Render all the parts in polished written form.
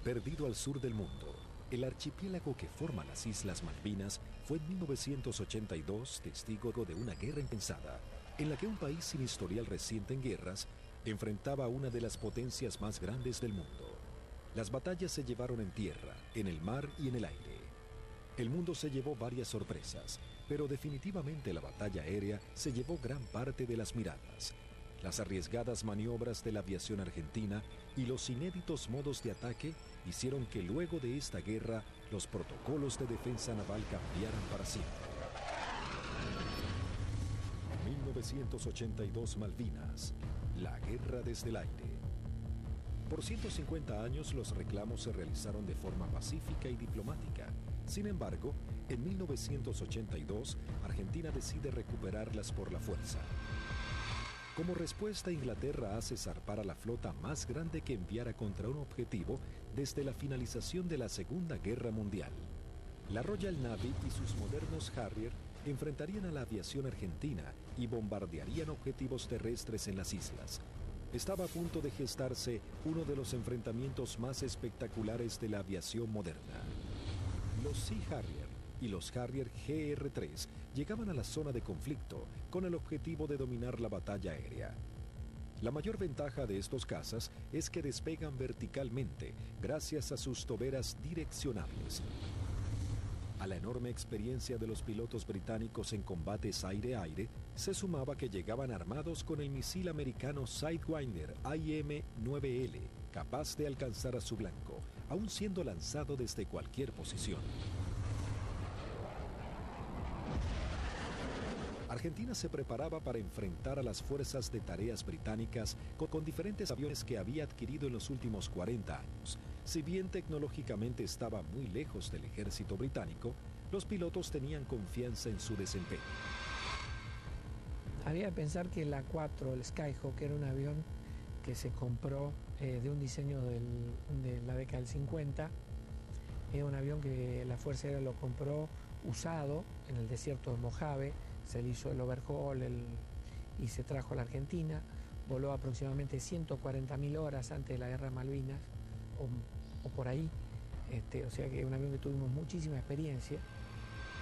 Perdido al sur del mundo, el archipiélago que forma las Islas Malvinas fue en 1982 testigo de una guerra impensada, en la que un país sin historial reciente en guerras enfrentaba a una de las potencias más grandes del mundo. Las batallas se llevaron en tierra, en el mar y en el aire. El mundo se llevó varias sorpresas, pero definitivamente la batalla aérea se llevó gran parte de las miradas. Las arriesgadas maniobras de la aviación argentina y los inéditos modos de ataque hicieron que luego de esta guerra los protocolos de defensa naval cambiaran para siempre. 1982 Malvinas, la guerra desde el aire. Por 150 años los reclamos se realizaron de forma pacífica y diplomática. Sin embargo, en 1982 Argentina decide recuperarlas por la fuerza. Como respuesta, Inglaterra hace zarpar a la flota más grande que enviara contra un objetivo desde la finalización de la Segunda Guerra Mundial. La Royal Navy y sus modernos Harrier enfrentarían a la aviación argentina y bombardearían objetivos terrestres en las islas. Estaba a punto de gestarse uno de los enfrentamientos más espectaculares de la aviación moderna. Los Sea Harrier y los Harrier GR-3 llegaban a la zona de conflicto con el objetivo de dominar la batalla aérea. La mayor ventaja de estos cazas es que despegan verticalmente gracias a sus toberas direccionables. A la enorme experiencia de los pilotos británicos en combates aire-aire, se sumaba que llegaban armados con el misil americano Sidewinder IM-9L, capaz de alcanzar a su blanco, aun siendo lanzado desde cualquier posición. Argentina se preparaba para enfrentar a las fuerzas de tareas británicas con diferentes aviones que había adquirido en los últimos 40 años. Si bien tecnológicamente estaba muy lejos del ejército británico, los pilotos tenían confianza en su desempeño. Había que pensar que el A4, el Skyhawk, era un avión que se compró de un diseño de la década del 50. Era un avión que la Fuerza Aérea lo compró usado en el desierto de Mojave. Se le hizo el overhaul y se trajo a la Argentina. Voló aproximadamente 140.000 horas antes de la Guerra de Malvinas, o por ahí. O sea que es un avión que tuvimos muchísima experiencia.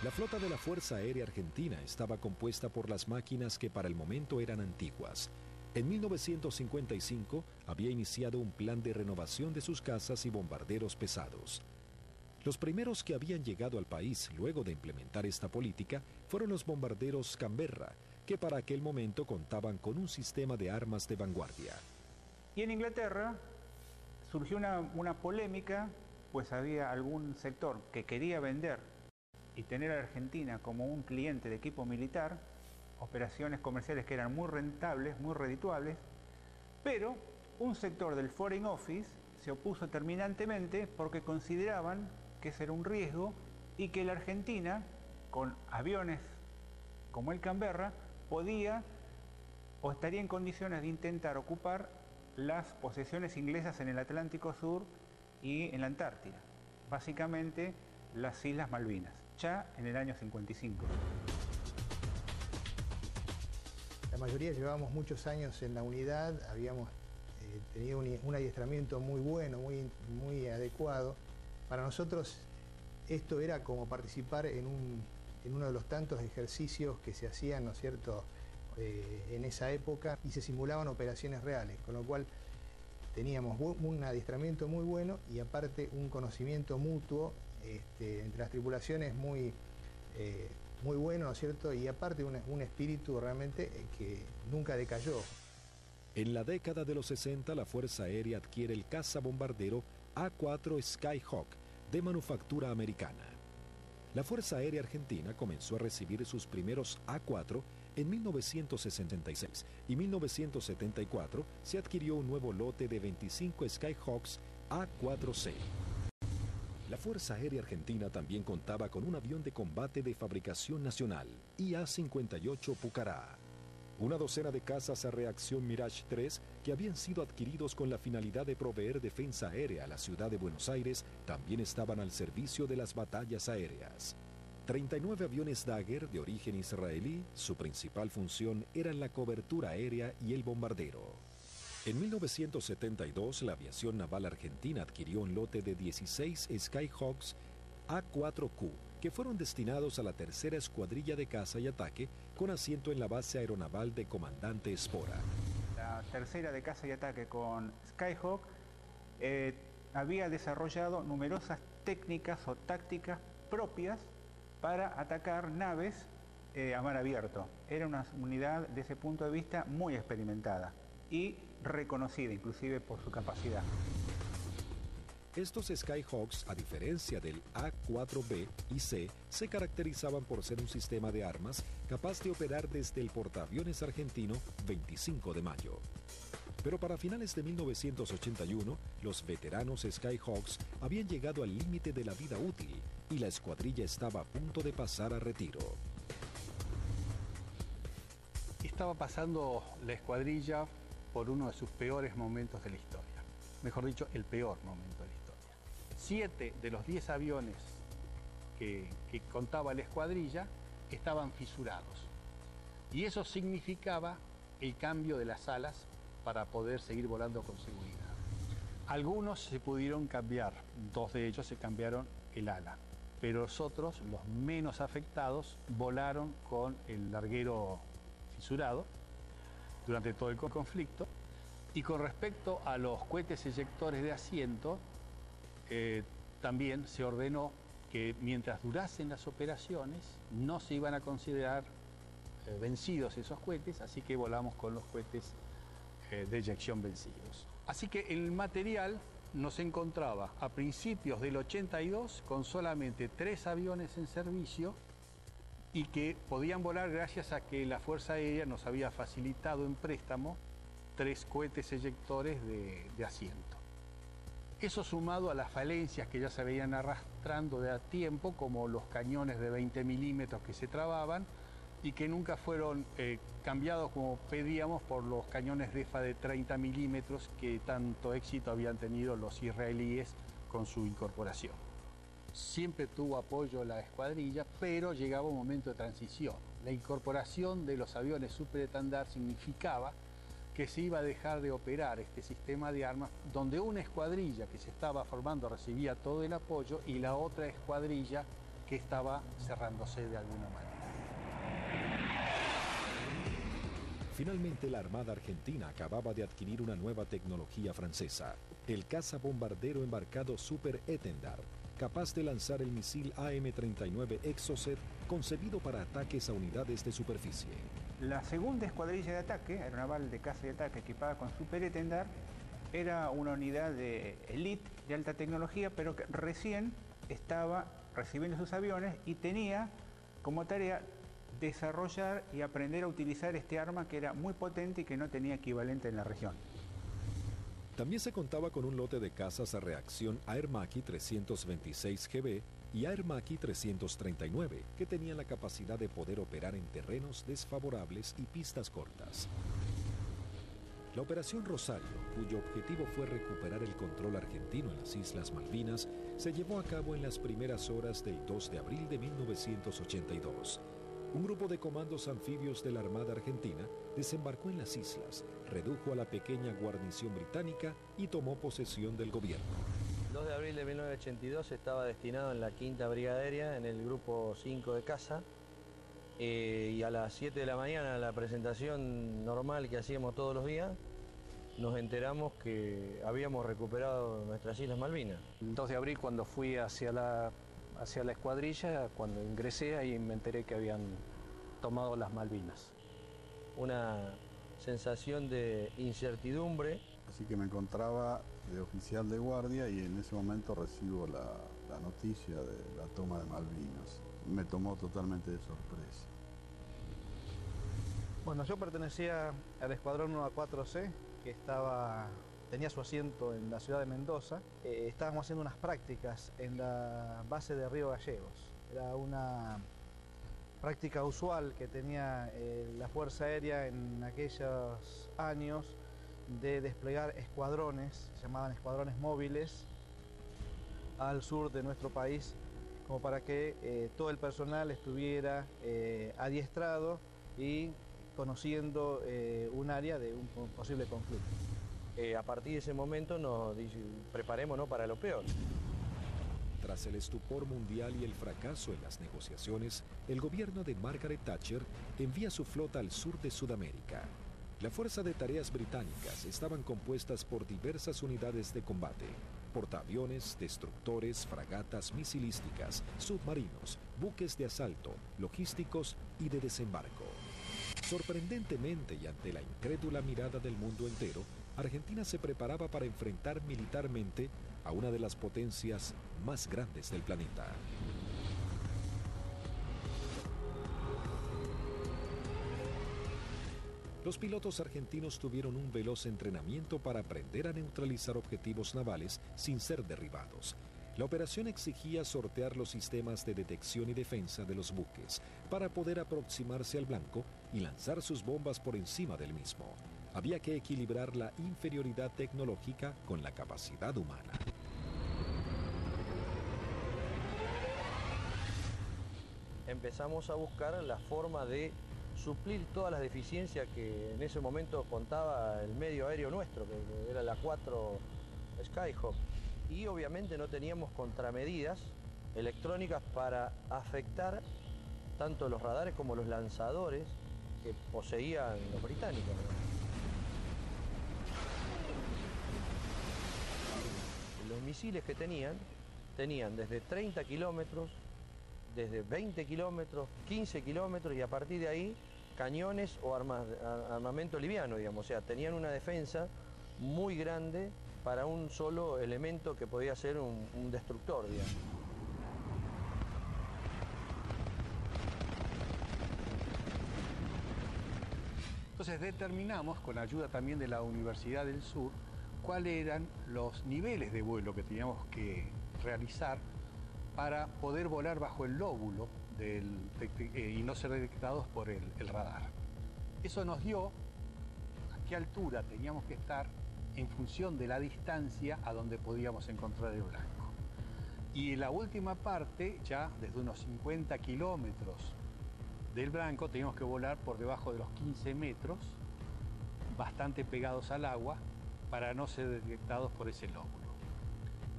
La flota de la Fuerza Aérea Argentina estaba compuesta por las máquinas que para el momento eran antiguas. En 1955 había iniciado un plan de renovación de sus cazas y bombarderos pesados. Los primeros que habían llegado al país luego de implementar esta política fueron los bombarderos Canberra, que para aquel momento contaban con un sistema de armas de vanguardia. Y en Inglaterra surgió una polémica, pues había algún sector que quería vender y tener a la Argentina como un cliente de equipo militar, operaciones comerciales que eran muy rentables, muy redituables, pero un sector del Foreign Office se opuso terminantemente porque consideraban que ese era un riesgo y que la Argentina, con aviones como el Canberra, podía o estaría en condiciones de intentar ocupar las posesiones inglesas en el Atlántico Sur y en la Antártida, básicamente las Islas Malvinas, ya en el año 55. La mayoría llevábamos muchos años en la unidad, habíamos tenido un adiestramiento muy bueno, muy adecuado. Para nosotros esto era como participar en uno de los tantos ejercicios que se hacían, ¿no es cierto?, en esa época, y se simulaban operaciones reales, con lo cual teníamos un adiestramiento muy bueno y aparte un conocimiento mutuo entre las tripulaciones muy bueno, ¿no es cierto?, y aparte un espíritu realmente que nunca decayó. En la década de los 60, la Fuerza Aérea adquiere el cazabombardero A4 Skyhawk, de manufactura americana. La Fuerza Aérea Argentina comenzó a recibir sus primeros A4 en 1966 y 1974 se adquirió un nuevo lote de 25 Skyhawks A4C. La Fuerza Aérea Argentina también contaba con un avión de combate de fabricación nacional, IA-58 Pucará. Una docena de cazas a reacción Mirage 3 que habían sido adquiridos con la finalidad de proveer defensa aérea a la ciudad de Buenos Aires también estaban al servicio de las batallas aéreas. 39 aviones Dagger de origen israelí, su principal función era la cobertura aérea y el bombardero. En 1972, la aviación naval argentina adquirió un lote de 16 Skyhawks A4Q, que fueron destinados a la tercera escuadrilla de caza y ataque con asiento en la base aeronaval de Comandante Espora. La tercera de caza y ataque con Skyhawk había desarrollado numerosas técnicas o tácticas propias para atacar naves a mar abierto. Era una unidad, de ese punto de vista, muy experimentada y reconocida inclusive por su capacidad. Estos Skyhawks, a diferencia del A4B y C, se caracterizaban por ser un sistema de armas capaz de operar desde el portaaviones argentino 25 de mayo. Pero para finales de 1981, los veteranos Skyhawks habían llegado al límite de la vida útil y la escuadrilla estaba a punto de pasar a retiro. Estaba pasando la escuadrilla por uno de sus peores momentos de la historia. Mejor dicho, el peor momento de la historia. 7 de los 10 aviones que contaba la escuadrilla estaban fisurados. Y eso significaba el cambio de las alas para poder seguir volando con seguridad. Algunos se pudieron cambiar, 2 de ellos se cambiaron el ala, pero los otros, los menos afectados, volaron con el larguero fisurado durante todo el conflicto. Y con respecto a los cohetes eyectores de asiento, también se ordenó que mientras durasen las operaciones no se iban a considerar vencidos esos cohetes, así que volamos con los cohetes de eyección vencidos. Así que el material nos encontraba a principios del 82 con solamente 3 aviones en servicio y que podían volar gracias a que la Fuerza Aérea nos había facilitado en préstamo 3 cohetes eyectores de asiento. Eso sumado a las falencias que ya se veían arrastrando de a tiempo, como los cañones de 20 milímetros que se trababan y que nunca fueron cambiados como pedíamos por los cañones DEFA de 30 milímetros que tanto éxito habían tenido los israelíes con su incorporación. Siempre tuvo apoyo la escuadrilla, pero llegaba un momento de transición. La incorporación de los aviones superestandar significaba que se iba a dejar de operar este sistema de armas, donde una escuadrilla que se estaba formando recibía todo el apoyo y la otra escuadrilla que estaba cerrándose de alguna manera. Finalmente, la Armada Argentina acababa de adquirir una nueva tecnología francesa, el cazabombardero embarcado Super Étendard, capaz de lanzar el misil AM-39 Exocet, concebido para ataques a unidades de superficie. La segunda escuadrilla de ataque, aeronaval de caza y ataque equipada con Super Étendard, era una unidad de élite de alta tecnología, pero que recién estaba recibiendo sus aviones y tenía como tarea desarrollar y aprender a utilizar este arma que era muy potente y que no tenía equivalente en la región. También se contaba con un lote de cazas a reacción Air Macchi 326 GB y Air Macchi 339, que tenían la capacidad de poder operar en terrenos desfavorables y pistas cortas. La Operación Rosario, cuyo objetivo fue recuperar el control argentino en las Islas Malvinas, se llevó a cabo en las primeras horas del 2 de abril de 1982. Un grupo de comandos anfibios de la Armada Argentina desembarcó en las islas, redujo a la pequeña guarnición británica y tomó posesión del gobierno. El 2 de abril de 1982 estaba destinado en la 5ª Brigada Aérea, en el grupo 5 de caza, y a las 7 de la mañana, la presentación normal que hacíamos todos los días, nos enteramos que habíamos recuperado nuestras Islas Malvinas. El 2 de abril, cuando fui hacia la escuadrilla, cuando ingresé, ahí me enteré que habían tomado las Malvinas. Una sensación de incertidumbre. Así que me encontraba de oficial de guardia y en ese momento recibo la noticia de la toma de Malvinas. Me tomó totalmente de sorpresa. Bueno, yo pertenecía al escuadrón 1A4C, que tenía su asiento en la ciudad de Mendoza. Estábamos haciendo unas prácticas en la base de Río Gallegos. Era una práctica usual que tenía la Fuerza Aérea en aquellos años de desplegar escuadrones, se llamaban escuadrones móviles, al sur de nuestro país, como para que todo el personal estuviera adiestrado y conociendo un área de un posible conflicto. A partir de ese momento nos preparémonos para lo peor. Tras el estupor mundial y el fracaso en las negociaciones, el gobierno de Margaret Thatcher envía su flota al sur de Sudamérica. La Fuerza de Tareas Británicas estaban compuestas por diversas unidades de combate, portaaviones, destructores, fragatas misilísticas, submarinos, buques de asalto, logísticos y de desembarco. Sorprendentemente y ante la incrédula mirada del mundo entero, Argentina se preparaba para enfrentar militarmente a una de las potencias más grandes del planeta. Los pilotos argentinos tuvieron un veloz entrenamiento para aprender a neutralizar objetivos navales sin ser derribados. La operación exigía sortear los sistemas de detección y defensa de los buques para poder aproximarse al blanco y lanzar sus bombas por encima del mismo. Había que equilibrar la inferioridad tecnológica con la capacidad humana. Empezamos a buscar la forma de suplir todas las deficiencias que en ese momento contaba el medio aéreo nuestro, que era la 4 Skyhawk. Y obviamente no teníamos contramedidas electrónicas para afectar tanto los radares como los lanzadores que poseían los británicos. Los misiles que tenían desde 30 kilómetros, desde 20 kilómetros, 15 kilómetros y a partir de ahí cañones o armamento liviano, digamos. O sea, tenían una defensa muy grande para un solo elemento que podía ser un destructor, digamos. Entonces determinamos, con ayuda también de la Universidad del Sur, cuáles eran los niveles de vuelo que teníamos que realizar para poder volar bajo el lóbulo y no ser detectados por el radar. Eso nos dio a qué altura teníamos que estar en función de la distancia a donde podíamos encontrar el blanco. Y en la última parte, ya desde unos 50 kilómetros del blanco, teníamos que volar por debajo de los 15 metros, bastante pegados al agua, para no ser detectados por ese lóbulo.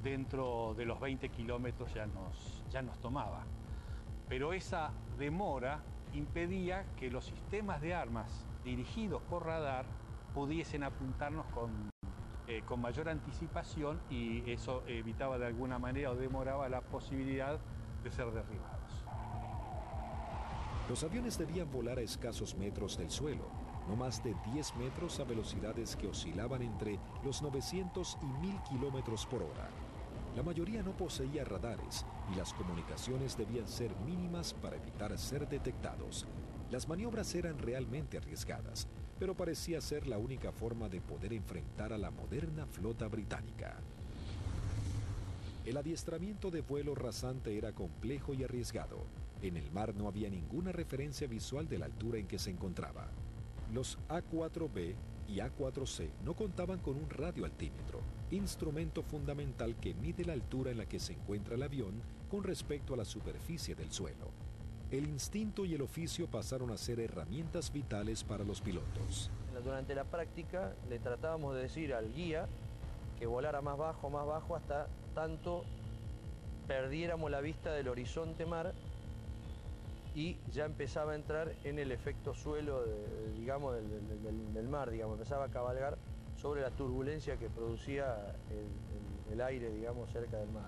Dentro de los 20 kilómetros ya nos tomaba. Pero esa demora impedía que los sistemas de armas dirigidos por radar pudiesen apuntarnos con mayor anticipación y eso evitaba de alguna manera o demoraba la posibilidad de ser derribados. Los aviones debían volar a escasos metros del suelo, no más de 10 metros a velocidades que oscilaban entre los 900 y 1000 kilómetros por hora. La mayoría no poseía radares y las comunicaciones debían ser mínimas para evitar ser detectados. Las maniobras eran realmente arriesgadas, pero parecía ser la única forma de poder enfrentar a la moderna flota británica. El adiestramiento de vuelo rasante era complejo y arriesgado. En el mar no había ninguna referencia visual de la altura en que se encontraba. Los A4B y A4C no contaban con un radioaltímetro, instrumento fundamental que mide la altura en la que se encuentra el avión con respecto a la superficie del suelo. El instinto y el oficio pasaron a ser herramientas vitales para los pilotos. Durante la práctica le tratábamos de decir al guía que volara más bajo, hasta tanto perdiéramos la vista del horizonte mar y ya empezaba a entrar en el efecto suelo, del mar, digamos, empezaba a cabalgar sobre la turbulencia que producía el aire, digamos, cerca del mar.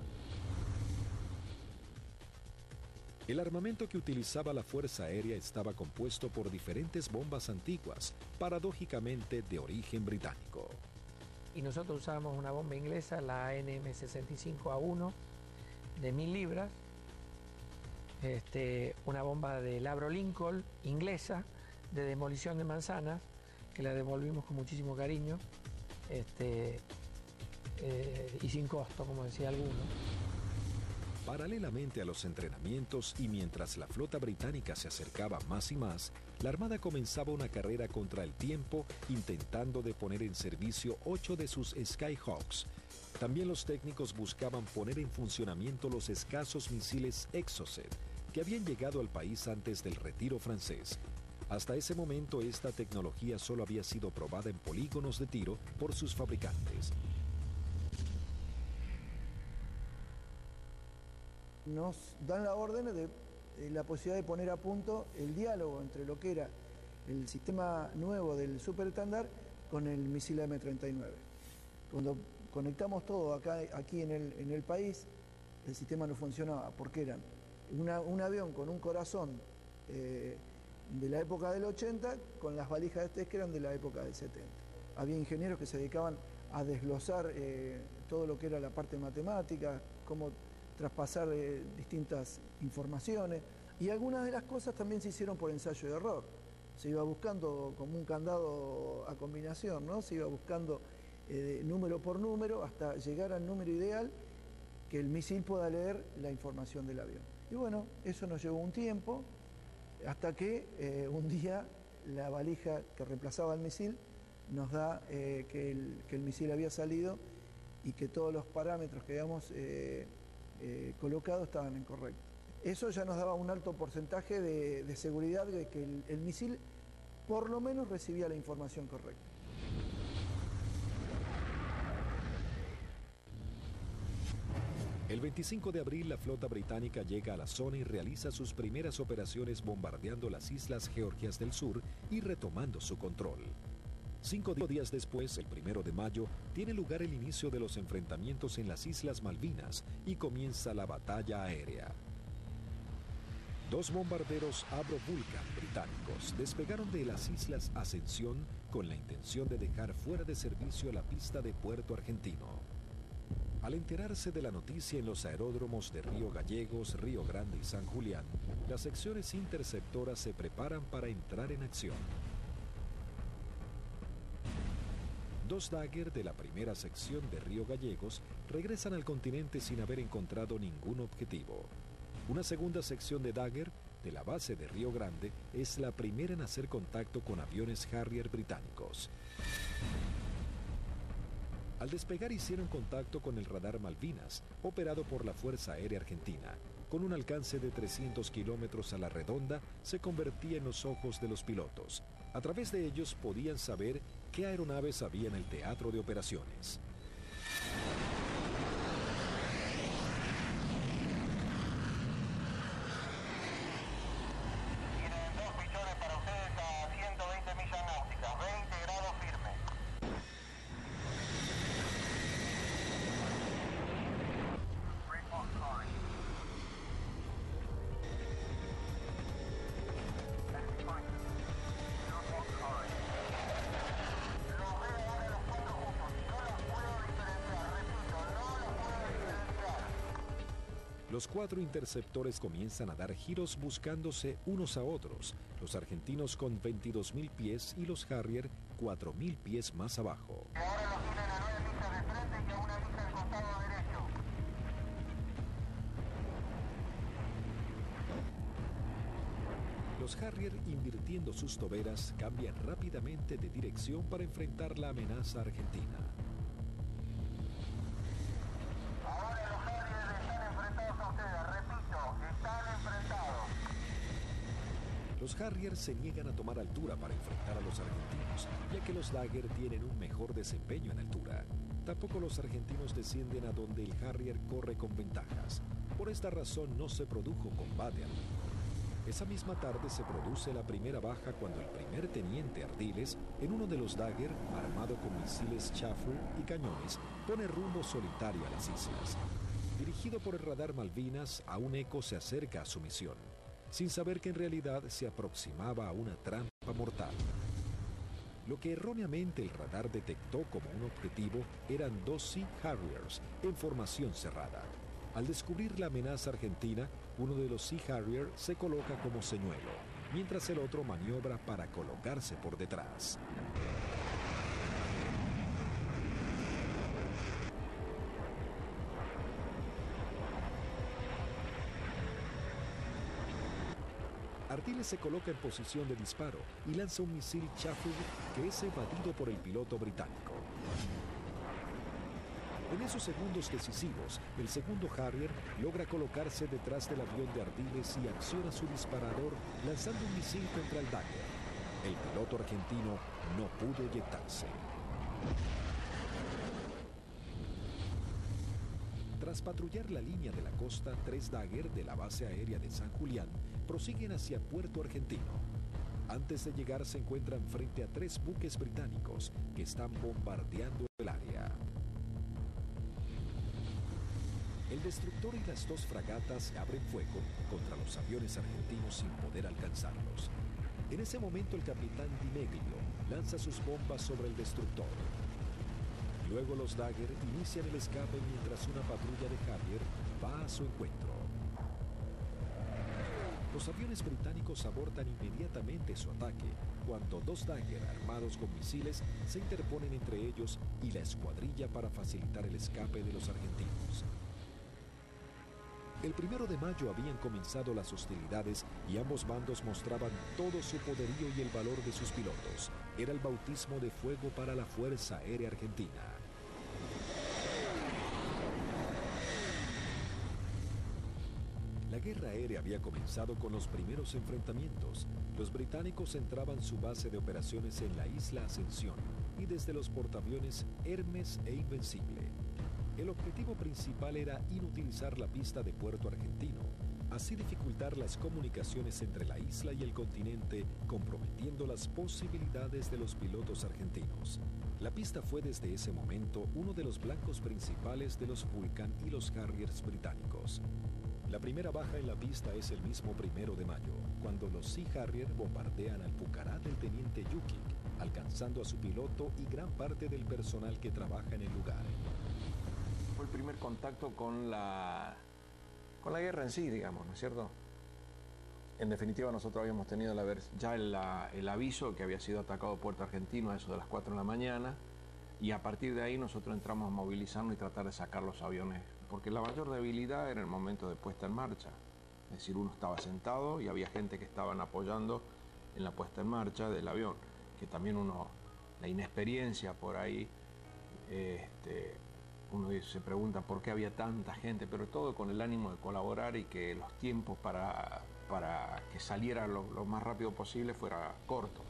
El armamento que utilizaba la Fuerza Aérea estaba compuesto por diferentes bombas antiguas, paradójicamente de origen británico. Y nosotros usábamos una bomba inglesa, la ANM65A1, de 1000 libras, una bomba del Avro Lincoln, inglesa, de demolición de manzanas, que la devolvimos con muchísimo cariño, y sin costo, como decía alguno. Paralelamente a los entrenamientos y mientras la flota británica se acercaba más y más, la Armada comenzaba una carrera contra el tiempo intentando de poner en servicio 8 de sus Skyhawks. También los técnicos buscaban poner en funcionamiento los escasos misiles Exocet que habían llegado al país antes del retiro francés. Hasta ese momento esta tecnología solo había sido probada en polígonos de tiro por sus fabricantes. Nos dan la orden de la posibilidad de poner a punto el diálogo entre lo que era el sistema nuevo del Super estándar con el misil M39. Cuando conectamos todo aquí en el país, el sistema no funcionaba porque eran un avión con un corazón de la época del 80 con las valijas de test que eran de la época del 70. Había ingenieros que se dedicaban a desglosar todo lo que era la parte matemática, cómo traspasar distintas informaciones, y algunas de las cosas también se hicieron por ensayo y error. Se iba buscando como un candado a combinación, ¿no? Se iba buscando número por número hasta llegar al número ideal que el misil pueda leer la información del avión. Y bueno, eso nos llevó un tiempo, hasta que un día la valija que reemplazaba el misil nos da que el misil había salido y que todos los parámetros que habíamos colocado estaban incorrectos. Eso ya nos daba un alto porcentaje de seguridad de que el misil por lo menos recibía la información correcta. El 25 de abril la flota británica llega a la zona y realiza sus primeras operaciones bombardeando las islas Georgias del Sur y retomando su control. 5 días después, el 1 de mayo, tiene lugar el inicio de los enfrentamientos en las Islas Malvinas y comienza la batalla aérea. 2 bombarderos Avro Vulcan británicos despegaron de las Islas Ascensión con la intención de dejar fuera de servicio la pista de Puerto Argentino. Al enterarse de la noticia en los aeródromos de Río Gallegos, Río Grande y San Julián, las secciones interceptoras se preparan para entrar en acción. 2 Dagger de la primera sección de Río Gallegos regresan al continente sin haber encontrado ningún objetivo. Una segunda sección de Dagger de la base de Río Grande es la primera en hacer contacto con aviones Harrier británicos. Al despegar hicieron contacto con el radar Malvinas, operado por la Fuerza Aérea Argentina. Con un alcance de 300 kilómetros a la redonda, se convertía en los ojos de los pilotos. A través de ellos podían saber qué aeronaves había en el teatro de operaciones. Tienen 2 misiones para ustedes a 120 millas náuticas, 20 grados firme. Los 4 interceptores comienzan a dar giros buscándose unos a otros, los argentinos con 22.000 pies y los Harrier 4.000 pies más abajo. Ahora los tienen a 9 millas de frente y a 1 milla al costado derecho. Los Harrier, invirtiendo sus toberas, cambian rápidamente de dirección para enfrentar la amenaza argentina. Los Harrier se niegan a tomar altura para enfrentar a los argentinos, ya que los Dagger tienen un mejor desempeño en altura. Tampoco los argentinos descienden a donde el Harrier corre con ventajas. Por esta razón no se produjo combate alguno. Esa misma tarde se produce la primera baja cuando el primer teniente Ardiles, en uno de los Dagger, armado con misiles Chaffir y cañones, pone rumbo solitario a las islas. Dirigido por el radar Malvinas, a un eco se acerca a su misión, sin saber que en realidad se aproximaba a una trampa mortal. Lo que erróneamente el radar detectó como un objetivo eran 2 Sea Harriers en formación cerrada. Al descubrir la amenaza argentina, uno de los Sea Harrier se coloca como señuelo, mientras el otro maniobra para colocarse por detrás. Ardiles se coloca en posición de disparo y lanza un misil Chaffir que es evadido por el piloto británico. En esos segundos decisivos, el segundo Harrier logra colocarse detrás del avión de Ardiles y acciona su disparador lanzando un misil contra el Dagger. El piloto argentino no pudo eyectarse. Tras patrullar la línea de la costa, 3 Dagger de la base aérea de San Julián prosiguen hacia Puerto Argentino. Antes de llegar se encuentran frente a 3 buques británicos que están bombardeando el área. El destructor y las 2 fragatas abren fuego contra los aviones argentinos sin poder alcanzarlos. En ese momento el capitán Di Meglio lanza sus bombas sobre el destructor. Luego los Dagger inician el escape mientras una patrulla de Harrier va a su encuentro. Los aviones británicos abortan inmediatamente su ataque cuando 2 Dagger armados con misiles se interponen entre ellos y la escuadrilla para facilitar el escape de los argentinos. El 1 de mayo habían comenzado las hostilidades y ambos bandos mostraban todo su poderío y el valor de sus pilotos. Era el bautismo de fuego para la Fuerza Aérea Argentina. La guerra aérea había comenzado con los primeros enfrentamientos. Los británicos entraban su base de operaciones en la isla Ascensión y desde los portaaviones Hermes e Invencible. El objetivo principal era inutilizar la pista de Puerto Argentino, así dificultar las comunicaciones entre la isla y el continente, comprometiendo las posibilidades de los pilotos argentinos. La pista fue desde ese momento uno de los blancos principales de los Vulcan y los Harriers británicos. La primera baja en la pista es el mismo 1 de mayo, cuando los Sea Harrier bombardean al Pucará del teniente Yukik, alcanzando a su piloto y gran parte del personal que trabaja en el lugar. Fue el primer contacto con la guerra en sí, digamos, ¿no es cierto? En definitiva, nosotros habíamos tenido ya el aviso que había sido atacado Puerto Argentino a eso de las 4 de la mañana, y a partir de ahí nosotros entramos a movilizarnos y tratar de sacar los aviones, porque la mayor debilidad era el momento de puesta en marcha. Es decir, uno estaba sentado y había gente que estaban apoyando en la puesta en marcha del avión, que también la inexperiencia por ahí, uno se pregunta por qué había tanta gente, pero todo con el ánimo de colaborar y que los tiempos para que saliera lo más rápido posible fuera corto.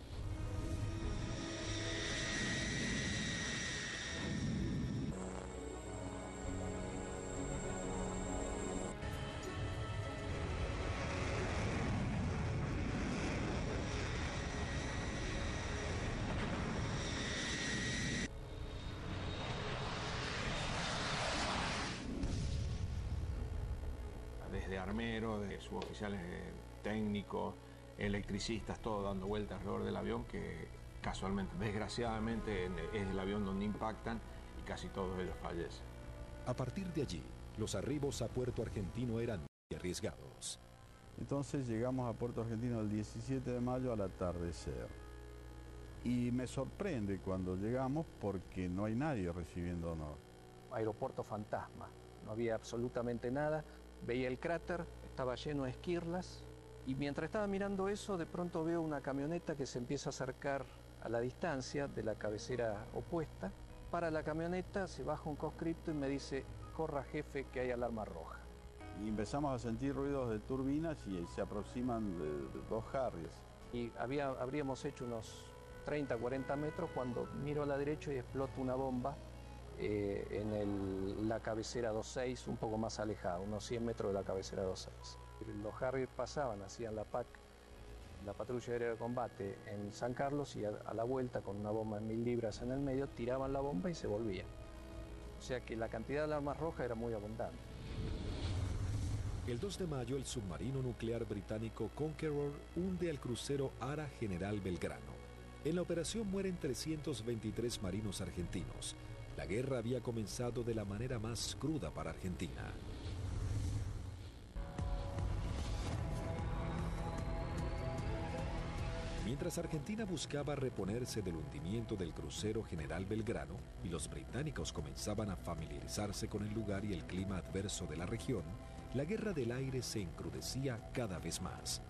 Desde armeros, de suboficiales técnicos, electricistas, todo dando vueltas alrededor del avión, que casualmente, desgraciadamente, es el avión donde impactan y casi todos ellos fallecen. A partir de allí, los arribos a Puerto Argentino eran muy arriesgados. Entonces llegamos a Puerto Argentino el 17 de mayo al atardecer. Y me sorprende cuando llegamos porque no hay nadie recibiendo honor. Aeropuerto fantasma, no había absolutamente nada. Veía el cráter, estaba lleno de esquirlas, y mientras estaba mirando eso, de pronto veo una camioneta que se empieza a acercar a la distancia de la cabecera opuesta. Para la camioneta, se baja un conscripto y me dice: corra jefe, que hay alarma roja. Y empezamos a sentir ruidos de turbinas y se aproximan de 2 Harriers. Y habríamos hecho unos 30, 40 metros cuando miro a la derecha y explota una bomba en la cabecera 26, un poco más alejada, unos 100 metros de la cabecera 26. Los Harriers pasaban, hacían la PAC, la patrulla aérea de combate en San Carlos, y a la vuelta con una bomba de 1000 libras en el medio, tiraban la bomba y se volvían. O sea que la cantidad de alarmas rojas era muy abundante. El 2 de mayo, el submarino nuclear británico Conqueror hunde al crucero Ara General Belgrano. En la operación mueren 323 marinos argentinos. La guerra había comenzado de la manera más cruda para Argentina. Mientras Argentina buscaba reponerse del hundimiento del crucero General Belgrano y los británicos comenzaban a familiarizarse con el lugar y el clima adverso de la región, la guerra del aire se encrudecía cada vez más.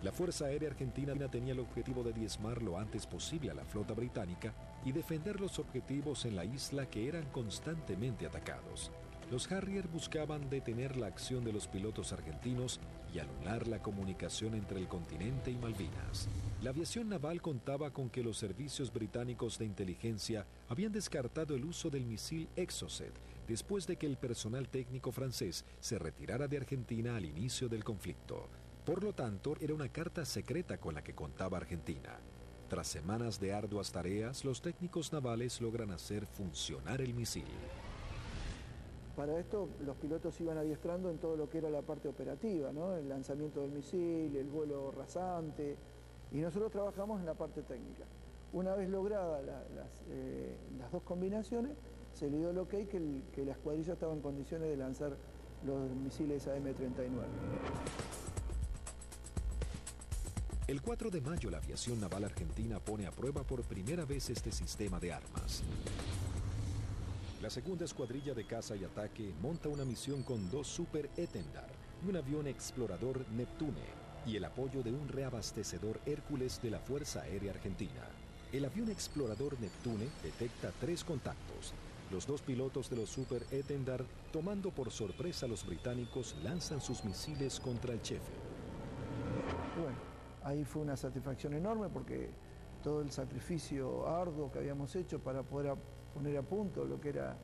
La Fuerza Aérea Argentina tenía el objetivo de diezmar lo antes posible a la flota británica y defender los objetivos en la isla que eran constantemente atacados. Los Harrier buscaban detener la acción de los pilotos argentinos y anular la comunicación entre el continente y Malvinas. La aviación naval contaba con que los servicios británicos de inteligencia habían descartado el uso del misil Exocet después de que el personal técnico francés se retirara de Argentina al inicio del conflicto. Por lo tanto, era una carta secreta con la que contaba Argentina. Tras semanas de arduas tareas, los técnicos navales logran hacer funcionar el misil. Para esto, los pilotos iban adiestrando en todo lo que era la parte operativa, ¿no? El lanzamiento del misil, el vuelo rasante, y nosotros trabajamos en la parte técnica. Una vez logradas las dos combinaciones, se le dio el ok que la escuadrilla estaba en condiciones de lanzar los misiles AM-39. El 4 de mayo, la aviación naval argentina pone a prueba por primera vez este sistema de armas. La segunda escuadrilla de caza y ataque monta una misión con 2 Super Etendard y un avión explorador Neptune y el apoyo de un reabastecedor Hércules de la Fuerza Aérea Argentina. El avión explorador Neptune detecta 3 contactos. Los 2 pilotos de los Super Etendard, tomando por sorpresa a los británicos, lanzan sus misiles contra el Chefe. Bueno, ahí fue una satisfacción enorme porque todo el sacrificio arduo que habíamos hecho para poder poner a punto lo que era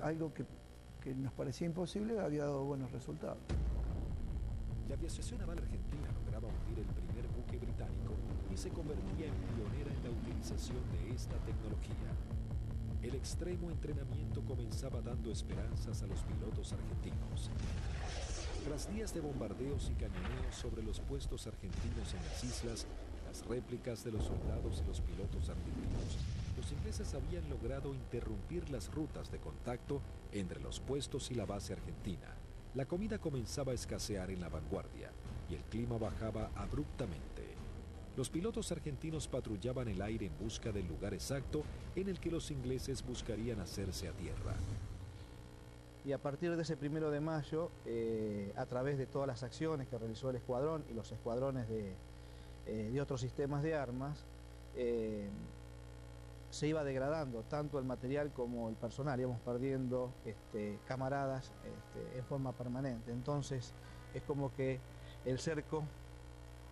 algo que nos parecía imposible, había dado buenos resultados. La aviación naval argentina lograba hundir el primer buque británico y se convertía en pionera en la utilización de esta tecnología. El extremo entrenamiento comenzaba dando esperanzas a los pilotos argentinos. Tras días de bombardeos y cañoneos sobre los puestos argentinos en las islas, las réplicas de los soldados y los pilotos argentinos, los ingleses habían logrado interrumpir las rutas de contacto entre los puestos y la base argentina. La comida comenzaba a escasear en la vanguardia y el clima bajaba abruptamente. Los pilotos argentinos patrullaban el aire en busca del lugar exacto en el que los ingleses buscarían hacerse a tierra. Y a partir de ese 1 de mayo, a través de todas las acciones que realizó el escuadrón y los escuadrones de otros sistemas de armas, se iba degradando tanto el material como el personal, íbamos perdiendo camaradas en forma permanente. Entonces es como que el cerco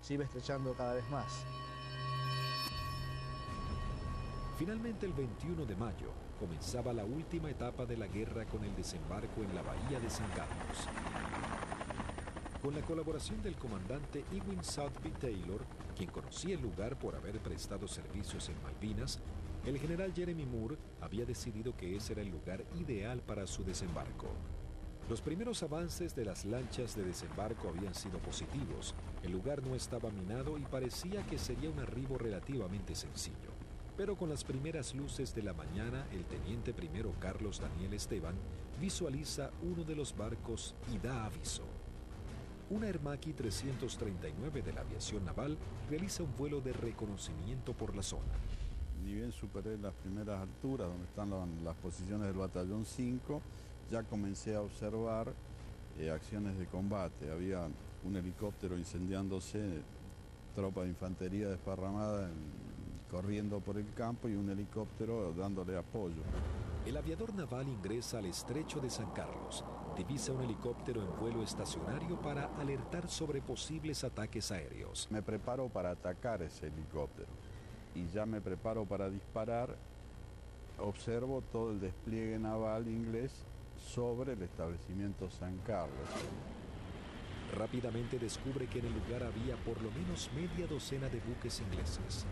se iba estrechando cada vez más. Finalmente, el 21 de mayo, comenzaba la última etapa de la guerra con el desembarco en la bahía de San Carlos. Con la colaboración del comandante Ewing Southby Taylor, quien conocía el lugar por haber prestado servicios en Malvinas, el general Jeremy Moore había decidido que ese era el lugar ideal para su desembarco. Los primeros avances de las lanchas de desembarco habían sido positivos. El lugar no estaba minado y parecía que sería un arribo relativamente sencillo. Pero con las primeras luces de la mañana, el teniente primero Carlos Daniel Esteban visualiza uno de los barcos y da aviso. Una Hermaki 339 de la aviación naval realiza un vuelo de reconocimiento por la zona. Ni bien superé las primeras alturas, donde están las posiciones del batallón 5, ya comencé a observar acciones de combate. Había un helicóptero incendiándose, tropa de infantería desparramada corriendo por el campo y un helicóptero dándole apoyo. El aviador naval ingresa al estrecho de San Carlos, divisa un helicóptero en vuelo estacionario para alertar sobre posibles ataques aéreos. Me preparo para atacar ese helicóptero y ya me preparo para disparar. Observo todo el despliegue naval inglés sobre el establecimiento San Carlos. Rápidamente descubre que en el lugar había por lo menos media docena de buques ingleses.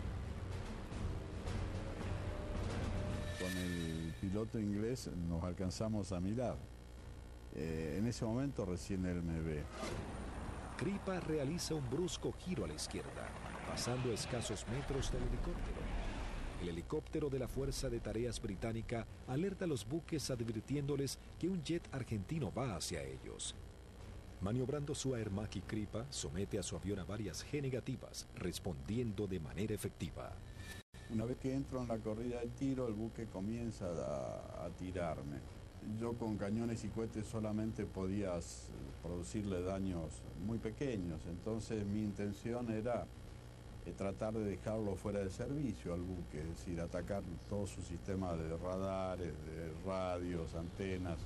Con el piloto inglés nos alcanzamos a mirar. En ese momento recién él me ve. Kripa realiza un brusco giro a la izquierda, pasando a escasos metros del helicóptero. El helicóptero de la Fuerza de Tareas Británica alerta a los buques advirtiéndoles que un jet argentino va hacia ellos. Maniobrando su Hermaki, Kripa somete a su avión a varias G negativas, respondiendo de manera efectiva. Una vez que entro en la corrida de tiro, el buque comienza a tirarme. Yo con cañones y cohetes solamente podía producirle daños muy pequeños, entonces mi intención era tratar de dejarlo fuera de servicio al buque, es decir, atacar todo su sistema de radares, de radios, antenas.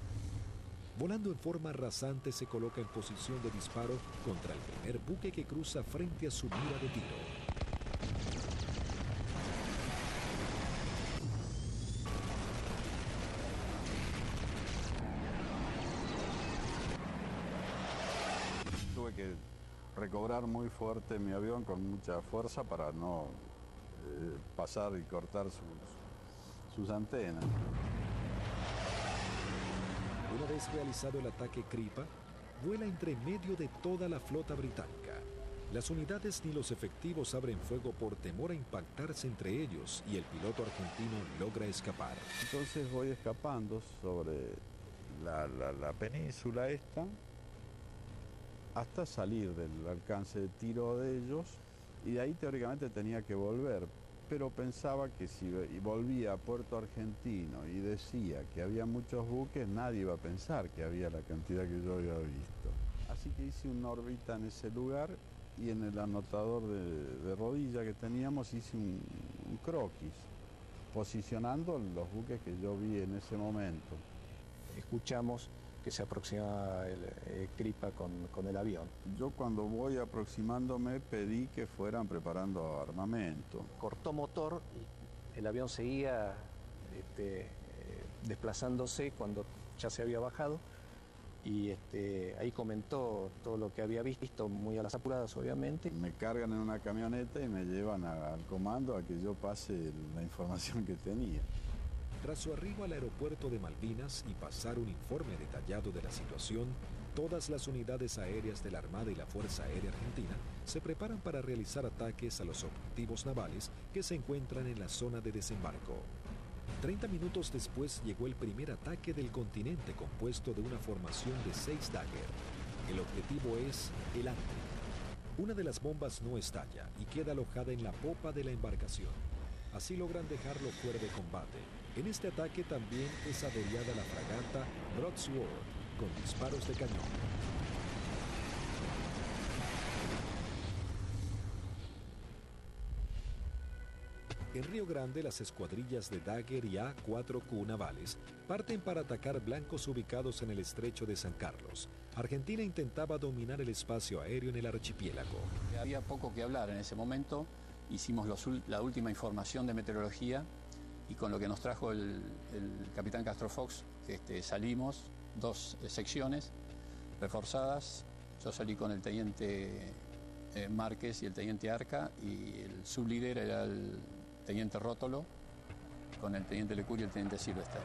Volando en forma rasante se coloca en posición de disparo contra el primer buque que cruza frente a su mira de tiro. Tuve que recobrar muy fuerte mi avión con mucha fuerza para no pasar y cortar sus antenas. Una vez realizado el ataque Kripa, vuela entre medio de toda la flota británica. Las unidades ni los efectivos abren fuego por temor a impactarse entre ellos y el piloto argentino logra escapar. Entonces voy escapando sobre la península esta hasta salir del alcance de tiro de ellos, y de ahí teóricamente tenía que volver, pero pensaba que si volvía a Puerto Argentino y decía que había muchos buques, nadie iba a pensar que había la cantidad que yo había visto. Así que hice una órbita en ese lugar y en el anotador de rodilla que teníamos hice un croquis, posicionando los buques que yo vi en ese momento. Escuchamos que se aproximaba el Kripa con el avión. Yo cuando voy aproximándome pedí que fueran preparando armamento. Cortó motor y el avión seguía desplazándose cuando ya se había bajado, y ahí comentó todo lo que había visto, muy a las apuradas obviamente. Me cargan en una camioneta y me llevan al comando a que yo pase la información que tenía. Tras su arribo al aeropuerto de Malvinas y pasar un informe detallado de la situación, todas las unidades aéreas de la Armada y la Fuerza Aérea Argentina se preparan para realizar ataques a los objetivos navales que se encuentran en la zona de desembarco. 30 minutos después llegó el primer ataque del continente, compuesto de una formación de 6 Dagger. El objetivo es el Antrim. Una de las bombas no estalla y queda alojada en la popa de la embarcación. Así logran dejarlo fuera de combate. En este ataque también es averiada la fragata Broadsword con disparos de cañón. En Río Grande, las escuadrillas de Dagger y A-4Q navales parten para atacar blancos ubicados en el estrecho de San Carlos. Argentina intentaba dominar el espacio aéreo en el archipiélago. Había poco que hablar en ese momento. Hicimos la última información de meteorología y con lo que nos trajo el capitán Castro Fox, salimos 2 secciones reforzadas. Yo salí con el teniente Márquez y el teniente Arca, y el sublíder era el teniente Rótolo, con el teniente Lecur y el teniente Silvester.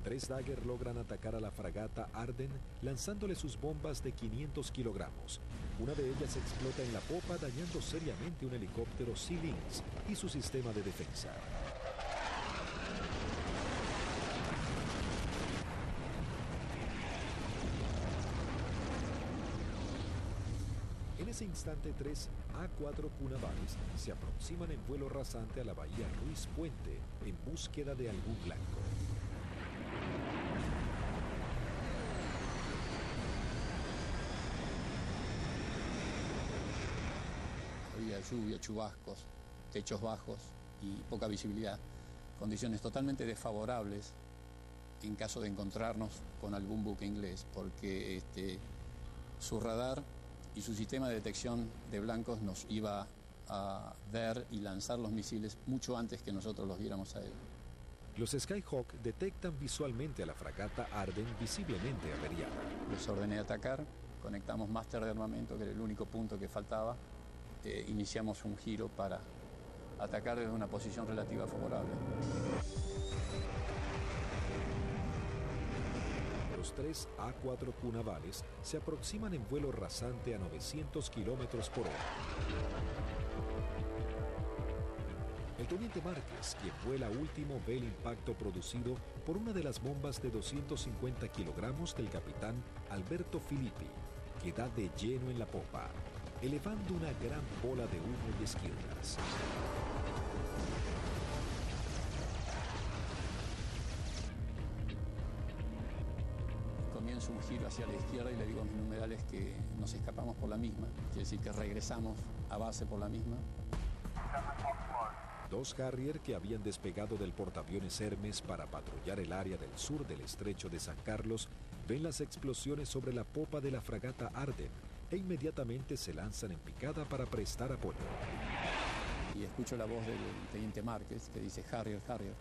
Tres Dagger logran atacar a la fragata Arden lanzándole sus bombas de 500 kilogramos. Una de ellas explota en la popa, dañando seriamente un helicóptero Sea Lynx y su sistema de defensa. En ese instante, 3 A-4Q navales se aproximan en vuelo rasante a la bahía Ruiz Puente en búsqueda de algún blanco. Había lluvia, chubascos, techos bajos y poca visibilidad, condiciones totalmente desfavorables en caso de encontrarnos con algún buque inglés, porque su radar y su sistema de detección de blancos nos iba a ver y lanzar los misiles mucho antes que nosotros los viéramos a él. Los Skyhawk detectan visualmente a la fragata Arden visiblemente averiada. Les ordené atacar, conectamos máster de armamento, que era el único punto que faltaba. Iniciamos un giro para atacar desde una posición relativa favorable. Los 3 A-4Q navales se aproximan en vuelo rasante a 900 kilómetros por hora. El teniente Márquez, quien vuela último, ve el impacto producido por una de las bombas de 250 kilogramos del capitán Alberto Filippi, que da de lleno en la popa, elevando una gran bola de humo y esquirlas. hizo un giro hacia la izquierda y le digo a mis numerales que nos escapamos por la misma, quiere decir que regresamos a base por la misma. Dos Harrier que habían despegado del portaaviones Hermes para patrullar el área del sur del estrecho de San Carlos ven las explosiones sobre la popa de la fragata Arden e inmediatamente se lanzan en picada para prestar apoyo. Y escucho la voz del teniente Márquez que dice Harrier, Harrier.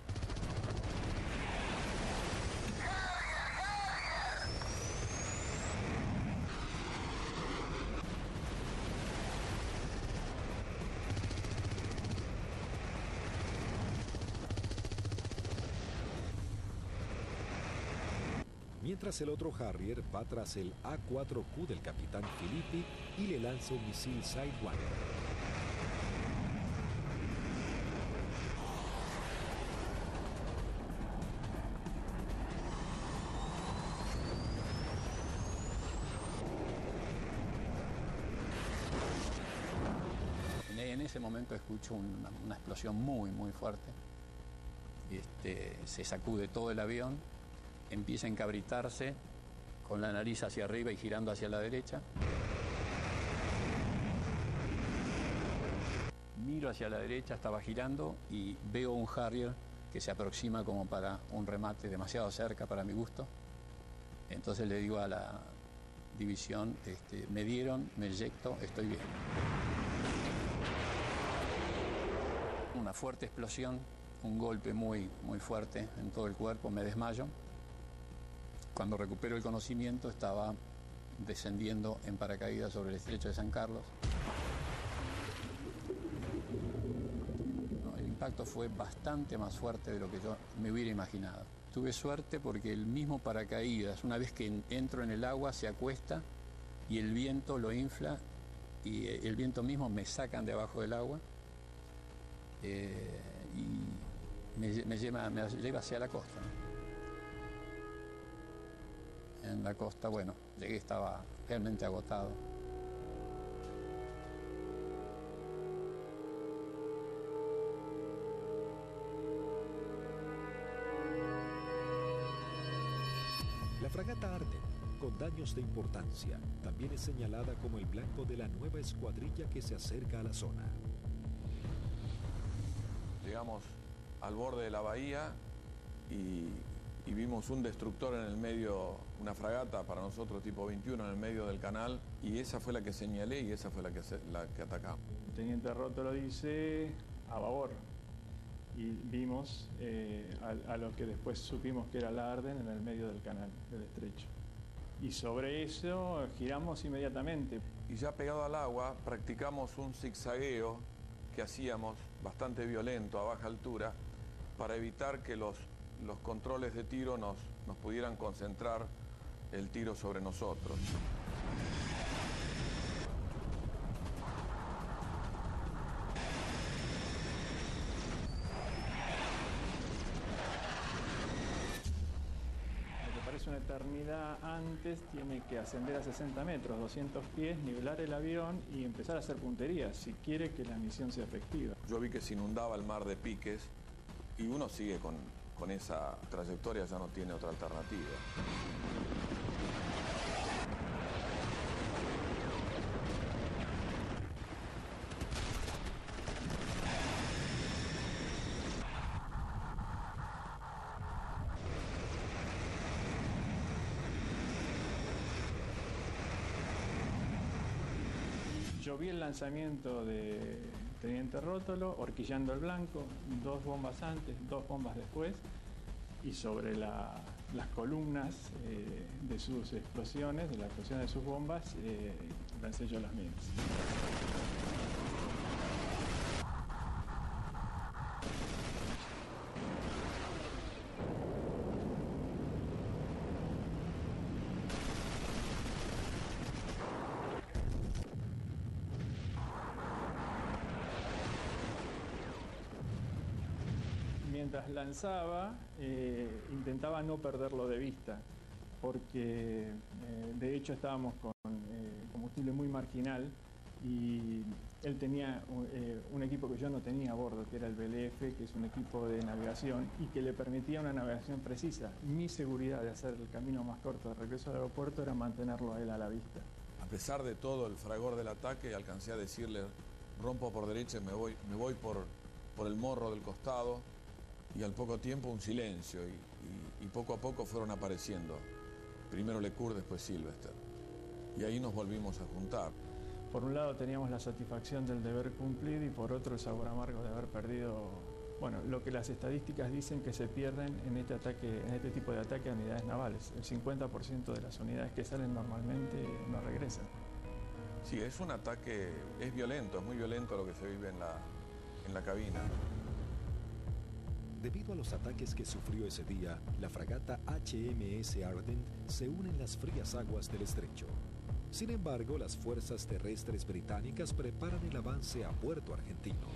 Mientras el otro Harrier va tras el A4Q del capitán Filippi y le lanza un misil Sidewinder. En ese momento escucho una explosión muy fuerte. Se sacude todo el avión, empieza a encabritarse con la nariz hacia arriba y girando hacia la derecha. Miro hacia la derecha, estaba girando y veo un Harrier que se aproxima como para un remate demasiado cerca para mi gusto. Entonces le digo a la división, me dieron, me eyecto, estoy bien. Una fuerte explosión, un golpe muy fuerte en todo el cuerpo, me desmayo. Cuando recupero el conocimiento estaba descendiendo en paracaídas sobre el estrecho de San Carlos. El impacto fue bastante más fuerte de lo que yo me hubiera imaginado. Tuve suerte porque el mismo paracaídas, una vez que entro en el agua, se acuesta y el viento lo infla y el viento mismo me sacan de abajo del agua y me lleva hacia la costa. En la costa, bueno, llegué, estaba realmente agotado. La fragata Arden, con daños de importancia, también es señalada como el blanco de la nueva escuadrilla que se acerca a la zona. Llegamos al borde de la bahía y vimos un destructor en el medio, una fragata para nosotros tipo 21 en el medio del canal, y esa fue la que señalé y esa fue la que atacamos. El teniente Rótolo dice a babor y vimos a lo que después supimos que era la Arden en el medio del canal, del estrecho. Y sobre eso giramos inmediatamente. Y ya pegado al agua practicamos un zigzagueo que hacíamos bastante violento a baja altura para evitar que los controles de tiro nos pudieran concentrar el tiro sobre nosotros. Lo que parece una eternidad antes tiene que ascender a 60 metros, 200 pies, nivelar el avión y empezar a hacer puntería si quiere que la misión sea efectiva. Yo vi que se inundaba el mar de piques y uno sigue con esa trayectoria, ya no tiene otra alternativa. Yo vi el lanzamiento de teniente Rótolo, horquillando el blanco, 2 bombas antes, 2 bombas después, y sobre las columnas de sus explosiones, de la explosión de sus bombas, lancé yo las mías. Mientras lanzaba, intentaba no perderlo de vista, porque de hecho estábamos con combustible muy marginal y él tenía un equipo que yo no tenía a bordo, que era el BLF, que es un equipo de navegación y que le permitía una navegación precisa. Mi seguridad de hacer el camino más corto de regreso al aeropuerto era mantenerlo a él a la vista. A pesar de todo el fragor del ataque, alcancé a decirle, rompo por derecha y me voy por el morro del costado, y al poco tiempo un silencio, y poco a poco fueron apareciendo. Primero Lecur, después Sylvester. Y ahí nos volvimos a juntar. Por un lado teníamos la satisfacción del deber cumplido y por otro el sabor amargo de haber perdido, bueno, lo que las estadísticas dicen que se pierden en este tipo de ataque a unidades navales. El 50% de las unidades que salen normalmente no regresan. Sí, es un ataque, es violento, es muy violento lo que se vive en la cabina. Debido a los ataques que sufrió ese día, la fragata HMS Ardent se une en las frías aguas del estrecho. Sin embargo, las fuerzas terrestres británicas preparan el avance a Puerto Argentino.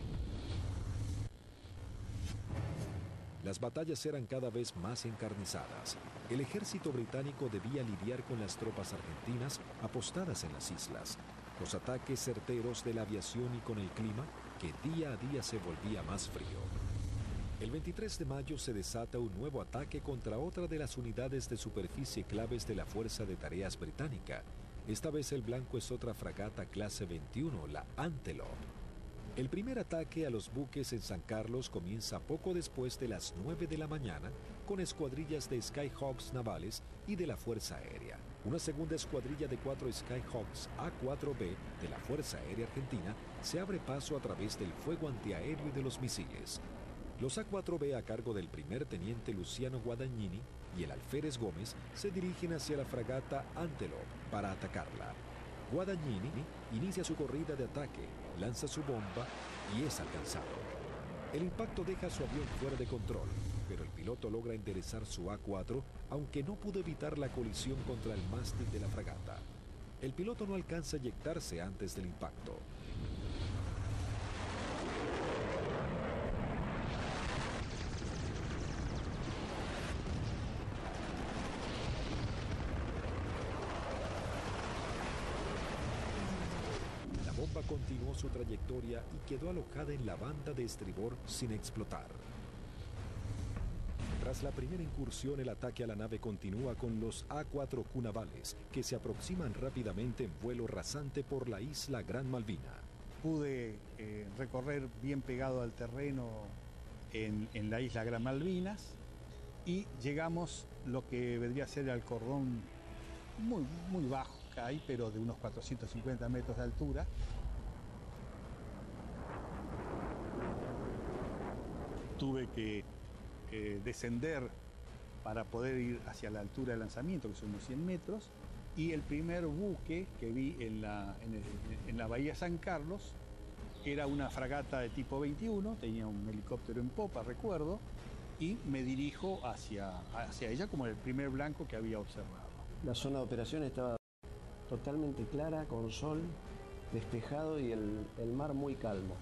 Las batallas eran cada vez más encarnizadas. El ejército británico debía lidiar con las tropas argentinas apostadas en las islas, los ataques certeros de la aviación y con el clima que día a día se volvía más frío. El 23 de mayo se desata un nuevo ataque contra otra de las unidades de superficie claves de la Fuerza de Tareas Británica. Esta vez el blanco es otra fragata clase 21, la Antelope. El primer ataque a los buques en San Carlos comienza poco después de las 9 de la mañana con escuadrillas de Skyhawks navales y de la Fuerza Aérea. Una segunda escuadrilla de 4 Skyhawks A4B de la Fuerza Aérea Argentina se abre paso a través del fuego antiaéreo y de los misiles. Los A4B a cargo del primer teniente Luciano Guadagnini y el alférez Gómez se dirigen hacia la fragata Antelope para atacarla. Guadagnini inicia su corrida de ataque, lanza su bomba y es alcanzado. El impacto deja a su avión fuera de control, pero el piloto logra enderezar su A4, aunque no pudo evitar la colisión contra el mástil de la fragata. El piloto no alcanza a eyectarse antes del impacto. Continuó su trayectoria y quedó alojada en la banda de estribor sin explotar. Tras la primera incursión, el ataque a la nave continúa con los A4Q navales, que se aproximan rápidamente en vuelo rasante por la isla Gran Malvina. Pude recorrer bien pegado al terreno en la isla Gran Malvinas y llegamos lo que vendría a ser al cordón muy bajo que hay, pero de unos 450 metros de altura. Tuve que descender para poder ir hacia la altura de lanzamiento, que son unos 100 metros, y el primer buque que vi en la bahía San Carlos era una fragata de tipo 21, tenía un helicóptero en popa, recuerdo, y me dirijo hacia ella como el primer blanco que había observado. La zona de operación estaba totalmente clara, con sol, despejado y el mar muy calmo.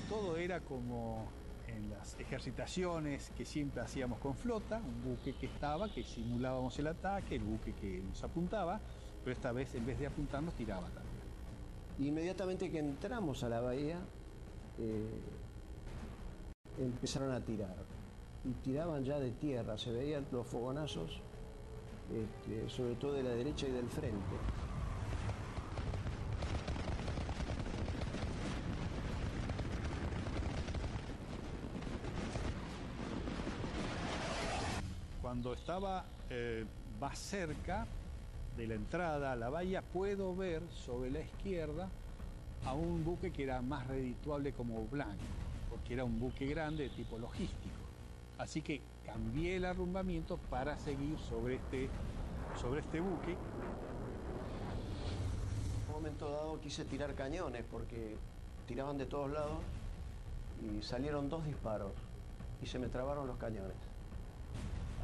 Todo era como en las ejercitaciones que siempre hacíamos con flota, un buque que simulábamos el ataque, el buque que nos apuntaba, pero esta vez en vez de apuntarnos tiraba también. Inmediatamente que entramos a la bahía, empezaron a tirar. Y tiraban ya de tierra, se veían los fogonazos, sobre todo de la derecha y del frente. Cuando estaba más cerca de la entrada a la bahía, puedo ver sobre la izquierda a un buque que era más redituable como blanco, porque era un buque grande de tipo logístico. Así que cambié el arrumbamiento para seguir sobre este buque. En un momento dado quise tirar cañones porque tiraban de todos lados y salieron 2 disparos y se me trabaron los cañones.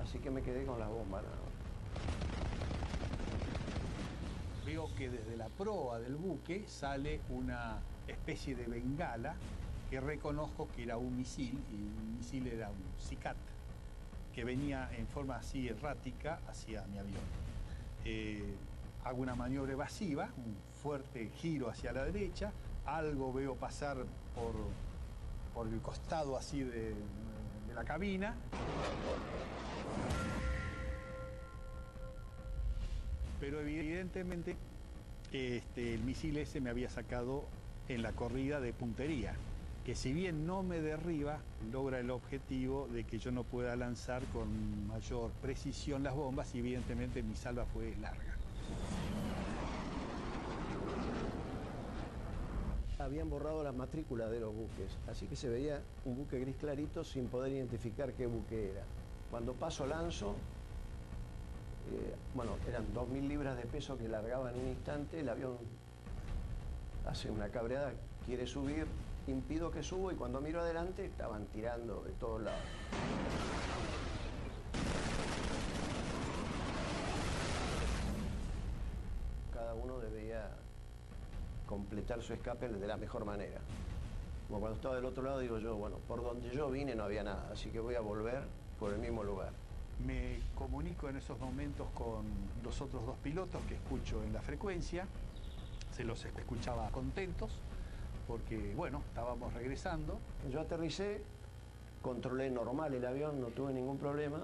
Así que me quedé con las bombas nada más. Veo que desde la proa del buque sale una especie de bengala que reconozco que era un misil, y un misil era un Sicat, que venía en forma así errática hacia mi avión. Hago una maniobra evasiva, un fuerte giro hacia la derecha, algo veo pasar por el costado así de la cabina. Pero evidentemente el misil ese me había sacado en la corrida de puntería, que si bien no me derriba, logra el objetivo de que yo no pueda lanzar con mayor precisión las bombas y evidentemente mi salva fue larga. Habían borrado las matrículas de los buques, así que se veía un buque gris clarito sin poder identificar qué buque era. Cuando paso lanzo, eran 2.000 libras de peso que largaba en un instante, el avión hace una cabreada, quiere subir, impido que subo y cuando miro adelante estaban tirando de todos lados. Cada uno debía completar su escape de la mejor manera. Como cuando estaba del otro lado digo yo, bueno, por donde yo vine no había nada, así que voy a volver por el mismo lugar. Me comunico en esos momentos con los otros dos pilotos que escucho en la frecuencia, se los escuchaba contentos porque, bueno, estábamos regresando. Yo aterricé, controlé normal el avión, no tuve ningún problema.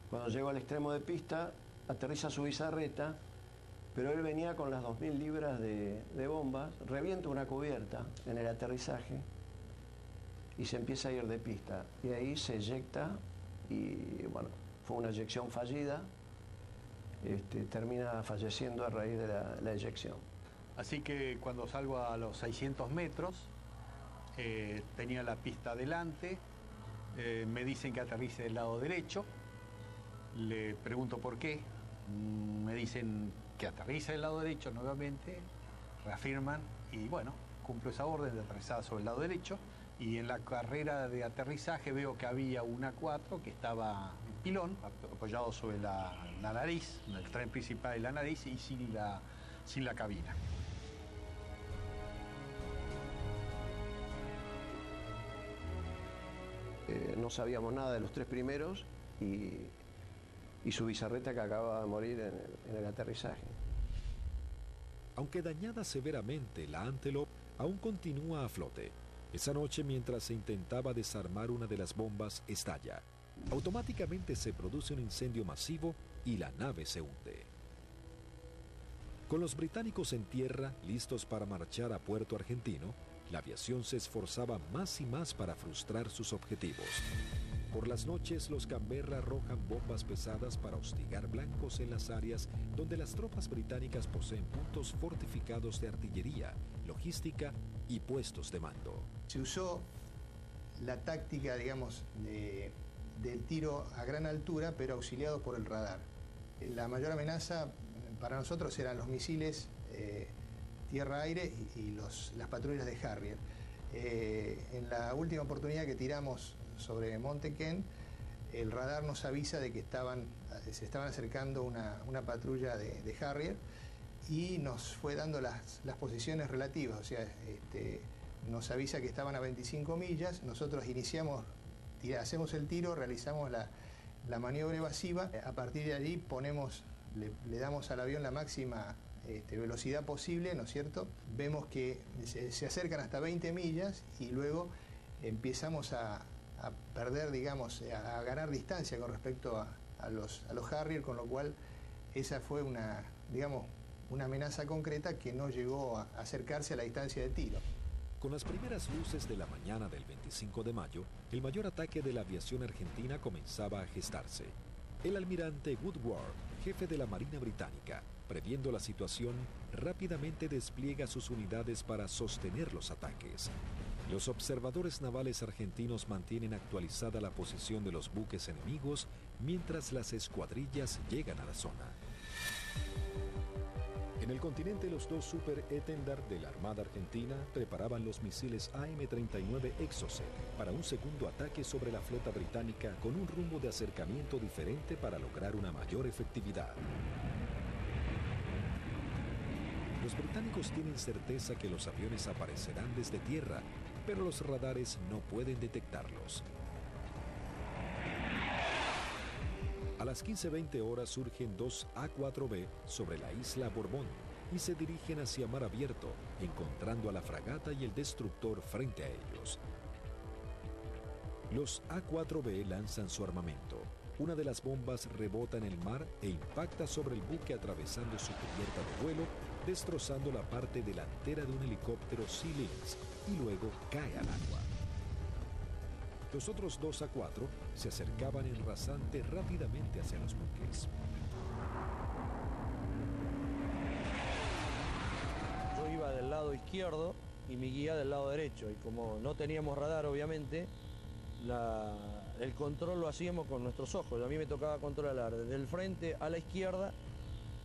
Cuando llego al extremo de pista, aterriza su bizarreta, pero él venía con las 2.000 libras de bombas, revienta una cubierta en el aterrizaje y se empieza a ir de pista. Y ahí se eyecta y, bueno, fue una eyección fallida, termina falleciendo a raíz de la eyección. Así que cuando salgo a los 600 metros, tenía la pista adelante, me dicen que aterrice del lado derecho, le pregunto por qué, me dicen que aterrice del lado derecho nuevamente, reafirman y bueno, cumplo esa orden de aterrizar sobre el lado derecho y en la carrera de aterrizaje veo que había un A4 que estaba en pilón, apoyado sobre la nariz, el tren principal de la nariz y sin la cabina. No sabíamos nada de los tres primeros y su bizarreta que acababa de morir en el aterrizaje. Aunque dañada severamente, la Antelope aún continúa a flote. Esa noche, mientras se intentaba desarmar una de las bombas, estalla. Automáticamente se produce un incendio masivo y la nave se hunde. Con los británicos en tierra, listos para marchar a Puerto Argentino, la aviación se esforzaba más y más para frustrar sus objetivos. Por las noches, los Canberra arrojan bombas pesadas para hostigar blancos en las áreas donde las tropas británicas poseen puntos fortificados de artillería, logística y puestos de mando. Se usó la táctica, digamos, del tiro a gran altura, pero auxiliado por el radar. La mayor amenaza para nosotros eran los misiles tierra-aire y las patrullas de Harrier. En la última oportunidad que tiramos sobre Monte Kent, el radar nos avisa de que se estaban acercando una patrulla de Harrier y nos fue dando las posiciones relativas, o sea, nos avisa que estaban a 25 millas, nosotros hacemos el tiro, realizamos la maniobra evasiva, a partir de allí le damos al avión la máxima velocidad posible, ¿no es cierto? Vemos que se acercan hasta 20 millas y luego empezamos a perder, digamos, a ganar distancia con respecto a los Harrier, con lo cual esa fue una amenaza concreta que no llegó a acercarse a la distancia de tiro. Con las primeras luces de la mañana del 25 de mayo, el mayor ataque de la aviación argentina comenzaba a gestarse. El almirante Woodward, jefe de la Marina Británica, previendo la situación, rápidamente despliega sus unidades para sostener los ataques. Los observadores navales argentinos mantienen actualizada la posición de los buques enemigos mientras las escuadrillas llegan a la zona. En el continente, los dos Super Étendard de la Armada Argentina preparaban los misiles AM-39 Exocet para un segundo ataque sobre la flota británica con un rumbo de acercamiento diferente para lograr una mayor efectividad. Los británicos tienen certeza que los aviones aparecerán desde tierra, pero los radares no pueden detectarlos. las 15:20 horas surgen dos A4B sobre la isla Borbón y se dirigen hacia mar abierto, encontrando a la fragata y el destructor frente a ellos. Los A4B lanzan su armamento. Una de las bombas rebota en el mar e impacta sobre el buque atravesando su cubierta de vuelo, destrozando la parte delantera de un helicóptero Sea Lynx y luego cae al agua. Los otros dos A4 se acercaban en rasante rápidamente hacia los buques. Yo iba del lado izquierdo y mi guía del lado derecho, y como no teníamos radar, obviamente, el control lo hacíamos con nuestros ojos. A mí me tocaba controlar desde el frente a la izquierda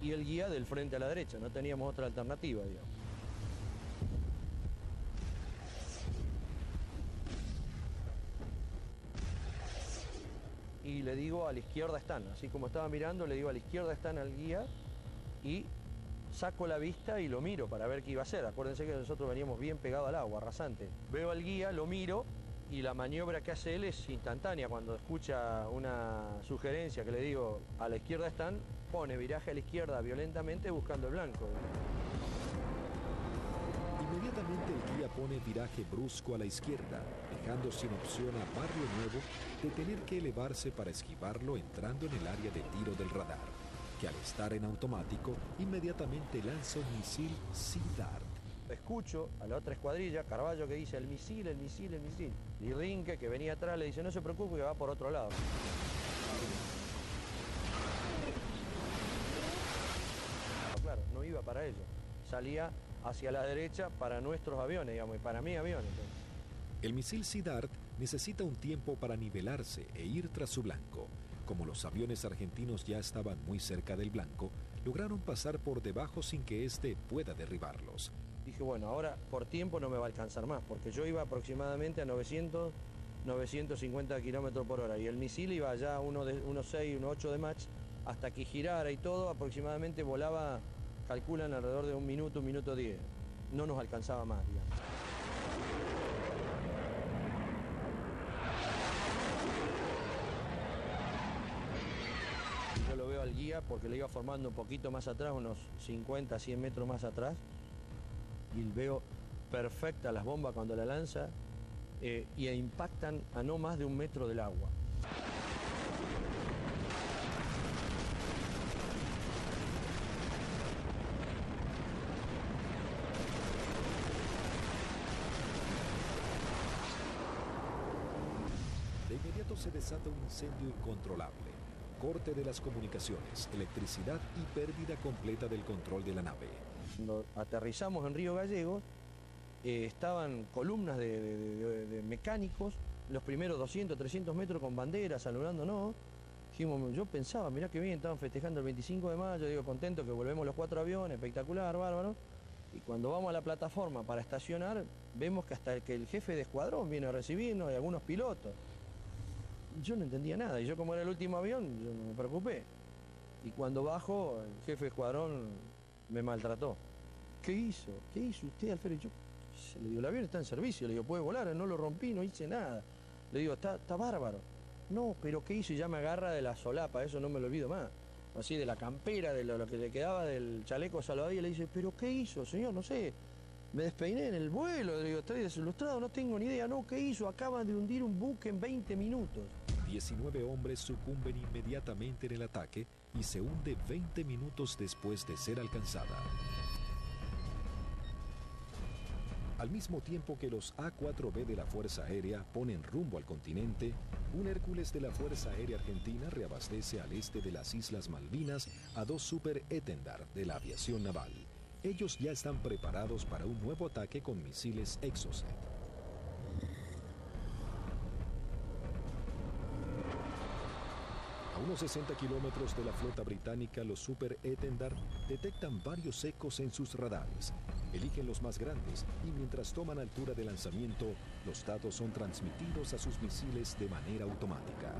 y el guía del frente a la derecha. No teníamos otra alternativa, digamos. Y le digo, a la izquierda están. Así como estaba mirando, le digo, a la izquierda están al guía, y saco la vista y lo miro para ver qué iba a hacer. Acuérdense que nosotros veníamos bien pegados al agua, rasante. Veo al guía, lo miro, y la maniobra que hace él es instantánea. Cuando escucha una sugerencia que le digo, a la izquierda están, pone viraje a la izquierda violentamente buscando el blanco. Inmediatamente el guía pone viraje brusco a la izquierda, dejando sin opción a Barrio Nuevo de tener que elevarse para esquivarlo entrando en el área de tiro del radar, que al estar en automático, inmediatamente lanza un misil Sea Dart. Escucho a la otra escuadrilla, Carballo, que dice el misil, el misil, el misil. Y Rinque, que venía atrás, le dice, no se preocupe, que va por otro lado. Claro, no iba para ellos. Salía hacia la derecha para nuestros aviones, digamos, y para mi avión. Entonces. El misil Sea Dart necesita un tiempo para nivelarse e ir tras su blanco. Como los aviones argentinos ya estaban muy cerca del blanco, lograron pasar por debajo sin que éste pueda derribarlos. Dije, bueno, ahora por tiempo no me va a alcanzar más, porque yo iba aproximadamente a 900, 950 kilómetros por hora, y el misil iba ya a 1.6, 1.8 de Mach, hasta que girara y todo, aproximadamente volaba, calculan, alrededor de un minuto 10. No nos alcanzaba más, digamos. Yo lo veo al guía porque le iba formando un poquito más atrás, unos 50, 100 metros más atrás, y veo perfecta las bombas cuando la lanza, y impactan a no más de 1 metro del agua. De inmediato se desata un incendio incontrolable, corte de las comunicaciones, electricidad y pérdida completa del control de la nave. Cuando aterrizamos en Río Gallegos, estaban columnas de mecánicos, los primeros 200, 300 metros con banderas, saludándonos. Dijimos, yo pensaba, mirá qué bien, estaban festejando el 25 de mayo, digo, contento que volvemos los 4 aviones, espectacular, bárbaro. Y cuando vamos a la plataforma para estacionar, vemos que hasta que el jefe de escuadrón viene a recibirnos y algunos pilotos. Yo no entendía nada, y yo como era el último avión, yo no me preocupé. Y cuando bajo, el jefe de escuadrón me maltrató. ¿Qué hizo? ¿Qué hizo usted, Alfredo? Yo le digo, el avión está en servicio, le digo, puede volar, no lo rompí, no hice nada. Le digo, está bárbaro. No, pero ¿qué hizo? Y ya me agarra de la solapa, eso no me lo olvido más. Así de la campera, de lo que le quedaba del chaleco salvavidas, y le dice, ¿pero qué hizo, señor? No sé, me despeiné en el vuelo, le digo, estoy desilustrado, no tengo ni idea. No, ¿qué hizo? Acaban de hundir un buque en 20 minutos. 19 hombres sucumben inmediatamente en el ataque y se hunde 20 minutos después de ser alcanzada. Al mismo tiempo que los A4B de la Fuerza Aérea ponen rumbo al continente, un Hércules de la Fuerza Aérea Argentina reabastece al este de las Islas Malvinas a 2 Super Étendard de la aviación naval. Ellos ya están preparados para un nuevo ataque con misiles Exocet. A unos 60 kilómetros de la flota británica, los Super Étendard detectan varios ecos en sus radares. Eligen los más grandes y mientras toman altura de lanzamiento, los datos son transmitidos a sus misiles de manera automática.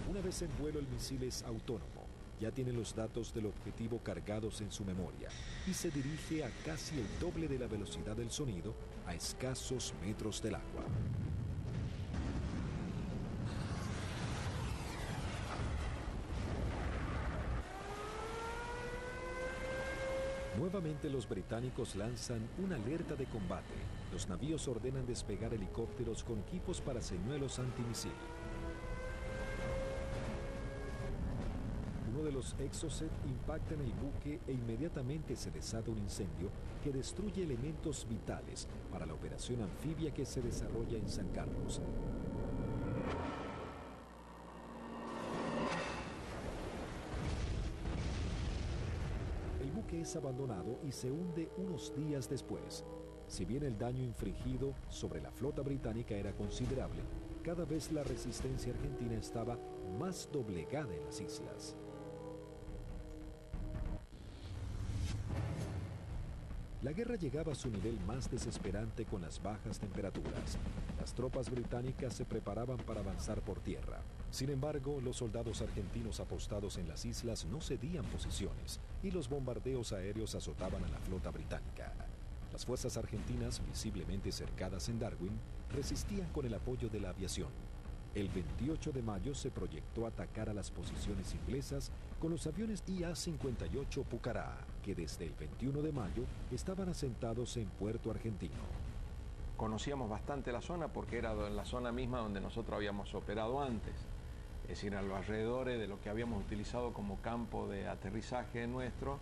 Una vez en vuelo, el misil es autónomo. Ya tiene los datos del objetivo cargados en su memoria y se dirige a casi el doble de la velocidad del sonido a escasos metros del agua. Nuevamente los británicos lanzan una alerta de combate. Los navíos ordenan despegar helicópteros con equipos para señuelos antimisil. Uno de los Exocet impacta en el buque e inmediatamente se desata un incendio que destruye elementos vitales para la operación anfibia que se desarrolla en San Carlos. El buque es abandonado y se hunde unos días después. Si bien el daño infligido sobre la flota británica era considerable, cada vez la resistencia argentina estaba más doblegada en las islas. La guerra llegaba a su nivel más desesperante con las bajas temperaturas. Las tropas británicas se preparaban para avanzar por tierra. Sin embargo, los soldados argentinos apostados en las islas no cedían posiciones y los bombardeos aéreos azotaban a la flota británica. Las fuerzas argentinas, visiblemente cercadas en Darwin, resistían con el apoyo de la aviación. El 28 de mayo se proyectó atacar a las posiciones inglesas con los aviones IA-58 Pucará, que desde el 21 de mayo estaban asentados en Puerto Argentino. Conocíamos bastante la zona porque era la zona misma donde nosotros habíamos operado antes, es decir, a los alrededores de lo que habíamos utilizado como campo de aterrizaje nuestro,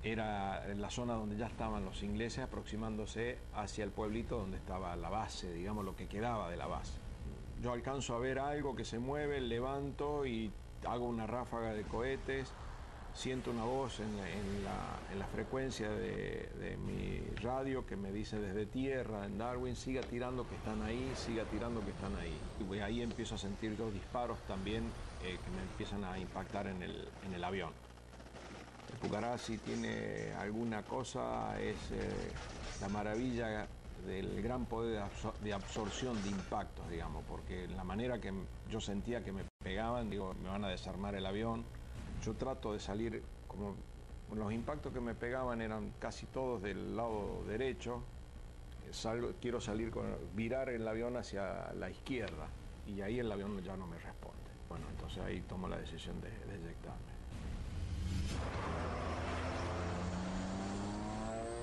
era la zona donde ya estaban los ingleses aproximándose hacia el pueblito donde estaba la base, digamos, lo que quedaba de la base. Yo alcanzo a ver algo que se mueve, levanto y hago una ráfaga de cohetes, siento una voz en la frecuencia de mi radio que me dice desde tierra, en Darwin, siga tirando que están ahí, siga tirando que están ahí. Y ahí empiezo a sentir yo disparos también que me empiezan a impactar en el avión. El Pucará, si tiene alguna cosa, es la maravilla del gran poder de absorción de impactos, digamos, porque la manera que yo sentía que me pegaban, digo, me van a desarmar el avión. Yo trato de salir, como los impactos que me pegaban eran casi todos del lado derecho, quiero salir virar el avión hacia la izquierda y ahí el avión ya no me responde. Bueno, entonces ahí tomo la decisión de eyectarme.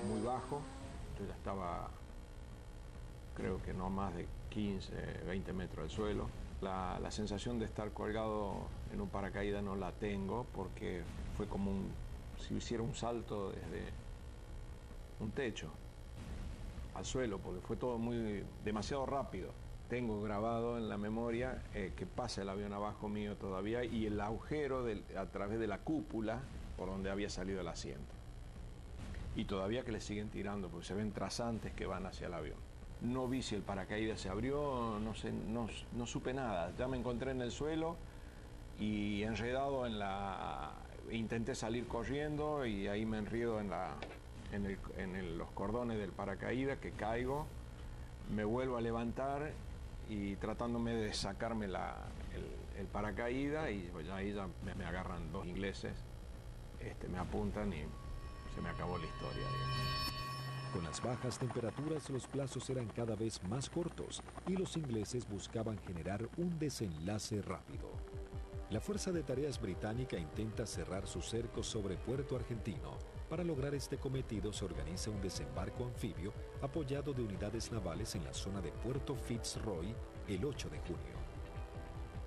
Muy bajo, yo ya estaba, creo que no más de 15, 20 metros del suelo. La sensación de estar colgado en un paracaídas no la tengo porque fue como si hiciera un salto desde un techo al suelo, porque fue todo demasiado rápido. Tengo grabado en la memoria que pasa el avión abajo mío todavía y el agujero a través de la cúpula por donde había salido el asiento. Y todavía que le siguen tirando, porque se ven trazantes que van hacia el avión. No vi si el paracaídas se abrió, no sé, no supe nada. Ya me encontré en el suelo y enredado intenté salir corriendo y ahí me enredo en los cordones del paracaídas, que caigo, me vuelvo a levantar y tratándome de sacarme el paracaídas y pues ahí ya me agarran dos ingleses, me apuntan y se me acabó la historia, digamos. Con las bajas temperaturas, los plazos eran cada vez más cortos y los ingleses buscaban generar un desenlace rápido. La Fuerza de Tareas Británica intenta cerrar su cerco sobre Puerto Argentino. Para lograr este cometido se organiza un desembarco anfibio apoyado de unidades navales en la zona de Puerto Fitzroy el 8 de junio.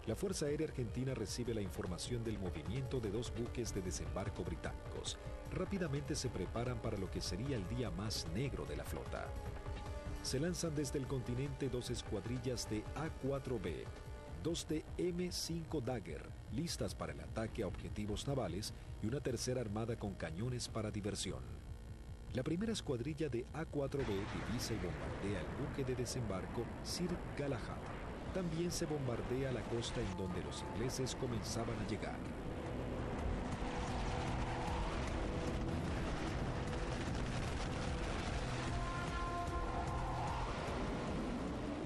La Fuerza Aérea Argentina recibe la información del movimiento de dos buques de desembarco británicos. Rápidamente se preparan para lo que sería el día más negro de la flota. Se lanzan desde el continente dos escuadrillas de A-4B, dos de M5 Dagger, listas para el ataque a objetivos navales, y una tercera armada con cañones para diversión. La primera escuadrilla de A-4B divisa y bombardea el buque de desembarco Sir Galahad. También se bombardea la costa en donde los ingleses comenzaban a llegar.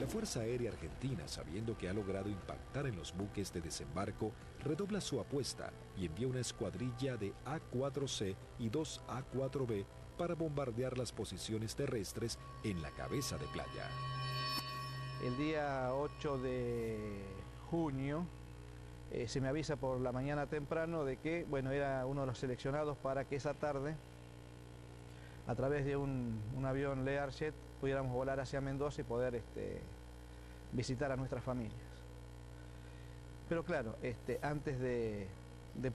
La Fuerza Aérea Argentina, sabiendo que ha logrado impactar en los buques de desembarco, redobla su apuesta y envía una escuadrilla de A-4C y 2 A-4B para bombardear las posiciones terrestres en la cabeza de playa. El día 8 de junio se me avisa por la mañana temprano de que, bueno, era uno de los seleccionados para que esa tarde, a través de un avión Learjet, pudiéramos volar hacia Mendoza y poder visitar a nuestras familias. Pero claro, antes de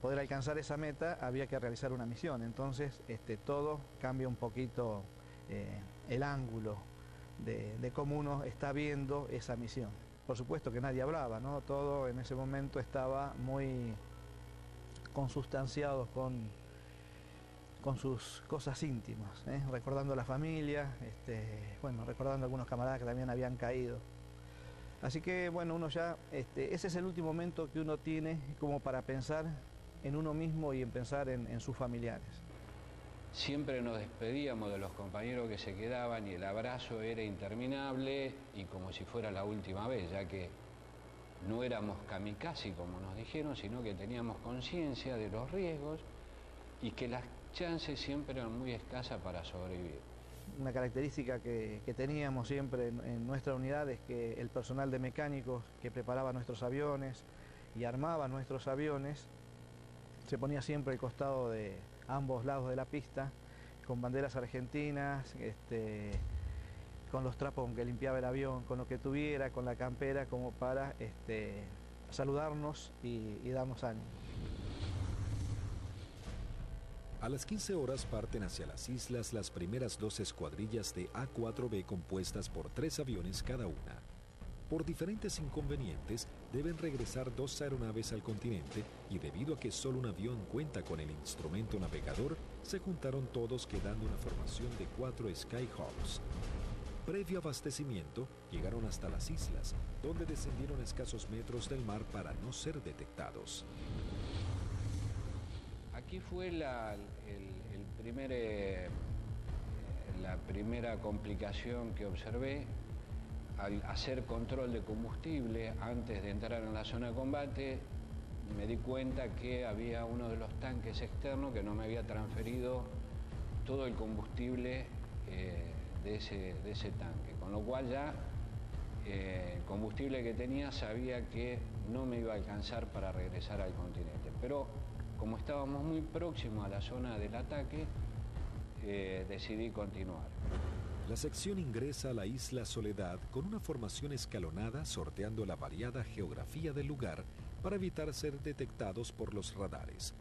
poder alcanzar esa meta había que realizar una misión, entonces todo cambia un poquito el ángulo de cómo uno está viendo esa misión. Por supuesto que nadie hablaba, ¿no? Todo en ese momento estaba muy consustanciado con sus cosas íntimas, recordando a la familia, bueno, recordando a algunos camaradas que también habían caído. Así que, bueno, uno ya, ese es el último momento que uno tiene como para pensar en uno mismo y en pensar en sus familiares. Siempre nos despedíamos de los compañeros que se quedaban y el abrazo era interminable y como si fuera la última vez, ya que no éramos kamikaze como nos dijeron, sino que teníamos conciencia de los riesgos y que las chances siempre eran muy escasas para sobrevivir. Una característica que teníamos siempre en nuestra unidad es que el personal de mecánicos que preparaba nuestros aviones y armaba nuestros aviones se ponía siempre al costado de ambos lados de la pista, con banderas argentinas, con los trapos con que limpiaba el avión, con lo que tuviera, con la campera, como para saludarnos y darnos ánimo. A las 15 horas parten hacia las islas las primeras 2 escuadrillas de A-4B compuestas por 3 aviones cada una. Por diferentes inconvenientes, deben regresar 2 aeronaves al continente y debido a que solo un avión cuenta con el instrumento navegador, se juntaron todos quedando una formación de 4 Skyhawks. Previo abastecimiento, llegaron hasta las islas, donde descendieron a escasos metros del mar para no ser detectados. Aquí fue la primera complicación que observé. Al hacer control de combustible antes de entrar en la zona de combate, me di cuenta que había uno de los tanques externos que no me había transferido todo el combustible de ese tanque, con lo cual ya el combustible que tenía sabía que no me iba a alcanzar para regresar al continente. Pero como estábamos muy próximos a la zona del ataque, decidí continuar. La sección ingresa a la isla Soledad con una formación escalonada sorteando la variada geografía del lugar para evitar ser detectados por los radares.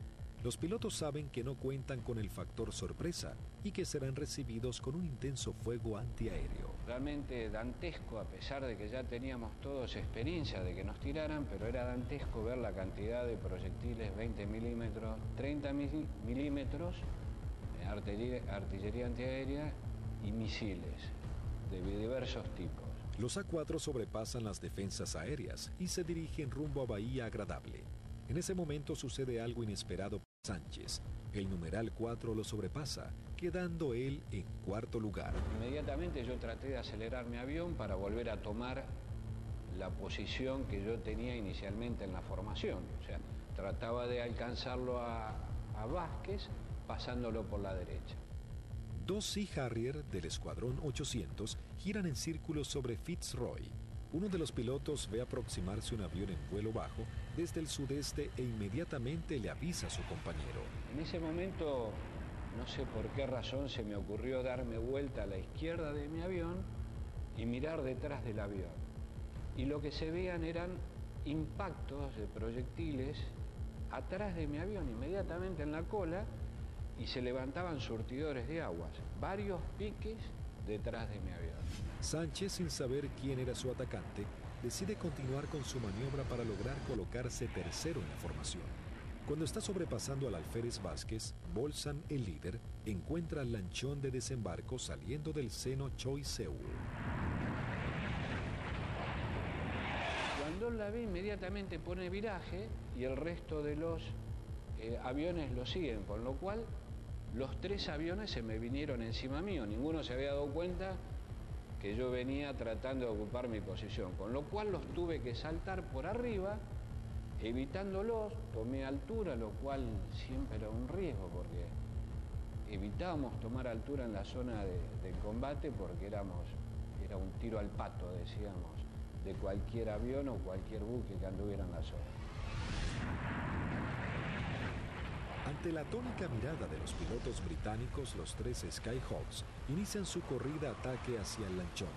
Los pilotos saben que no cuentan con el factor sorpresa y que serán recibidos con un intenso fuego antiaéreo. Realmente dantesco, a pesar de que ya teníamos todos experiencia de que nos tiraran, pero era dantesco ver la cantidad de proyectiles 20 milímetros, 30 milímetros, artillería antiaérea y misiles de diversos tipos. Los A4 sobrepasan las defensas aéreas y se dirigen rumbo a Bahía Agradable. En ese momento sucede algo inesperado para Sánchez. El numeral 4 lo sobrepasa, quedando él en 4º lugar. Inmediatamente yo traté de acelerar mi avión para volver a tomar la posición que yo tenía inicialmente en la formación. O sea, trataba de alcanzarlo a Vázquez pasándolo por la derecha. 2 Sea Harrier del Escuadrón 800 giran en círculo sobre Fitzroy. Uno de los pilotos ve aproximarse un avión en vuelo bajo desde el sudeste e inmediatamente le avisa a su compañero. En ese momento, no sé por qué razón, se me ocurrió darme vuelta a la izquierda de mi avión y mirar detrás del avión. Y lo que se veían eran impactos de proyectiles atrás de mi avión, inmediatamente en la cola, y se levantaban surtidores de aguas, varios piques detrás de mi avión. Sánchez, sin saber quién era su atacante, decide continuar con su maniobra para lograr colocarse tercero en la formación. Cuando está sobrepasando al alférez Vázquez, Bolsan, el líder, encuentra al lanchón de desembarco saliendo del seno Choi Seul. Cuando la ve, inmediatamente pone viraje y el resto de los aviones lo siguen, con lo cual los 3 aviones se me vinieron encima mío. Ninguno se había dado cuenta que yo venía tratando de ocupar mi posición, con lo cual los tuve que saltar por arriba, evitándolos, tomé altura, lo cual siempre era un riesgo, porque evitábamos tomar altura en la zona de combate porque era un tiro al pato, decíamos, de cualquier avión o cualquier buque que anduviera en la zona. Ante la atónica mirada de los pilotos británicos, los 3 Skyhawks inician su corrida ataque hacia el lanchón.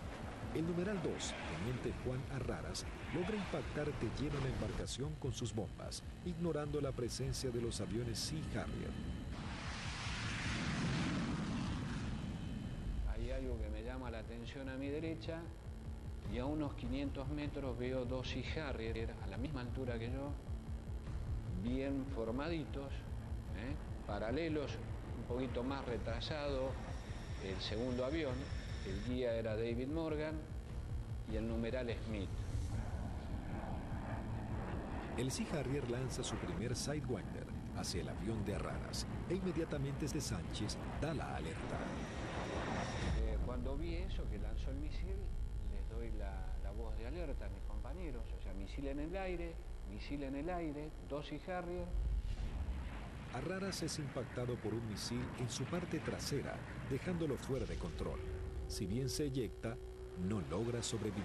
El numeral 2, teniente Juan Arraras, logra impactar de lleno la embarcación con sus bombas, ignorando la presencia de los aviones Sea Harrier. Hay algo que me llama la atención a mi derecha, y a unos 500 metros veo 2 Sea Harrier a la misma altura que yo, bien formaditos, paralelos, un poquito más retrasado el segundo avión. El guía era David Morgan y el numeral Smith. El Sea Harrier lanza su primer Sidewinder hacia el avión de Arraras e inmediatamente desde Sánchez da la alerta. Cuando vi eso, que lanzó el misil, les doy la voz de alerta a mis compañeros, o sea, misil en el aire, 2 Sea Harrier. Arraras es impactado por un misil en su parte trasera, dejándolo fuera de control. Si bien se eyecta, no logra sobrevivir.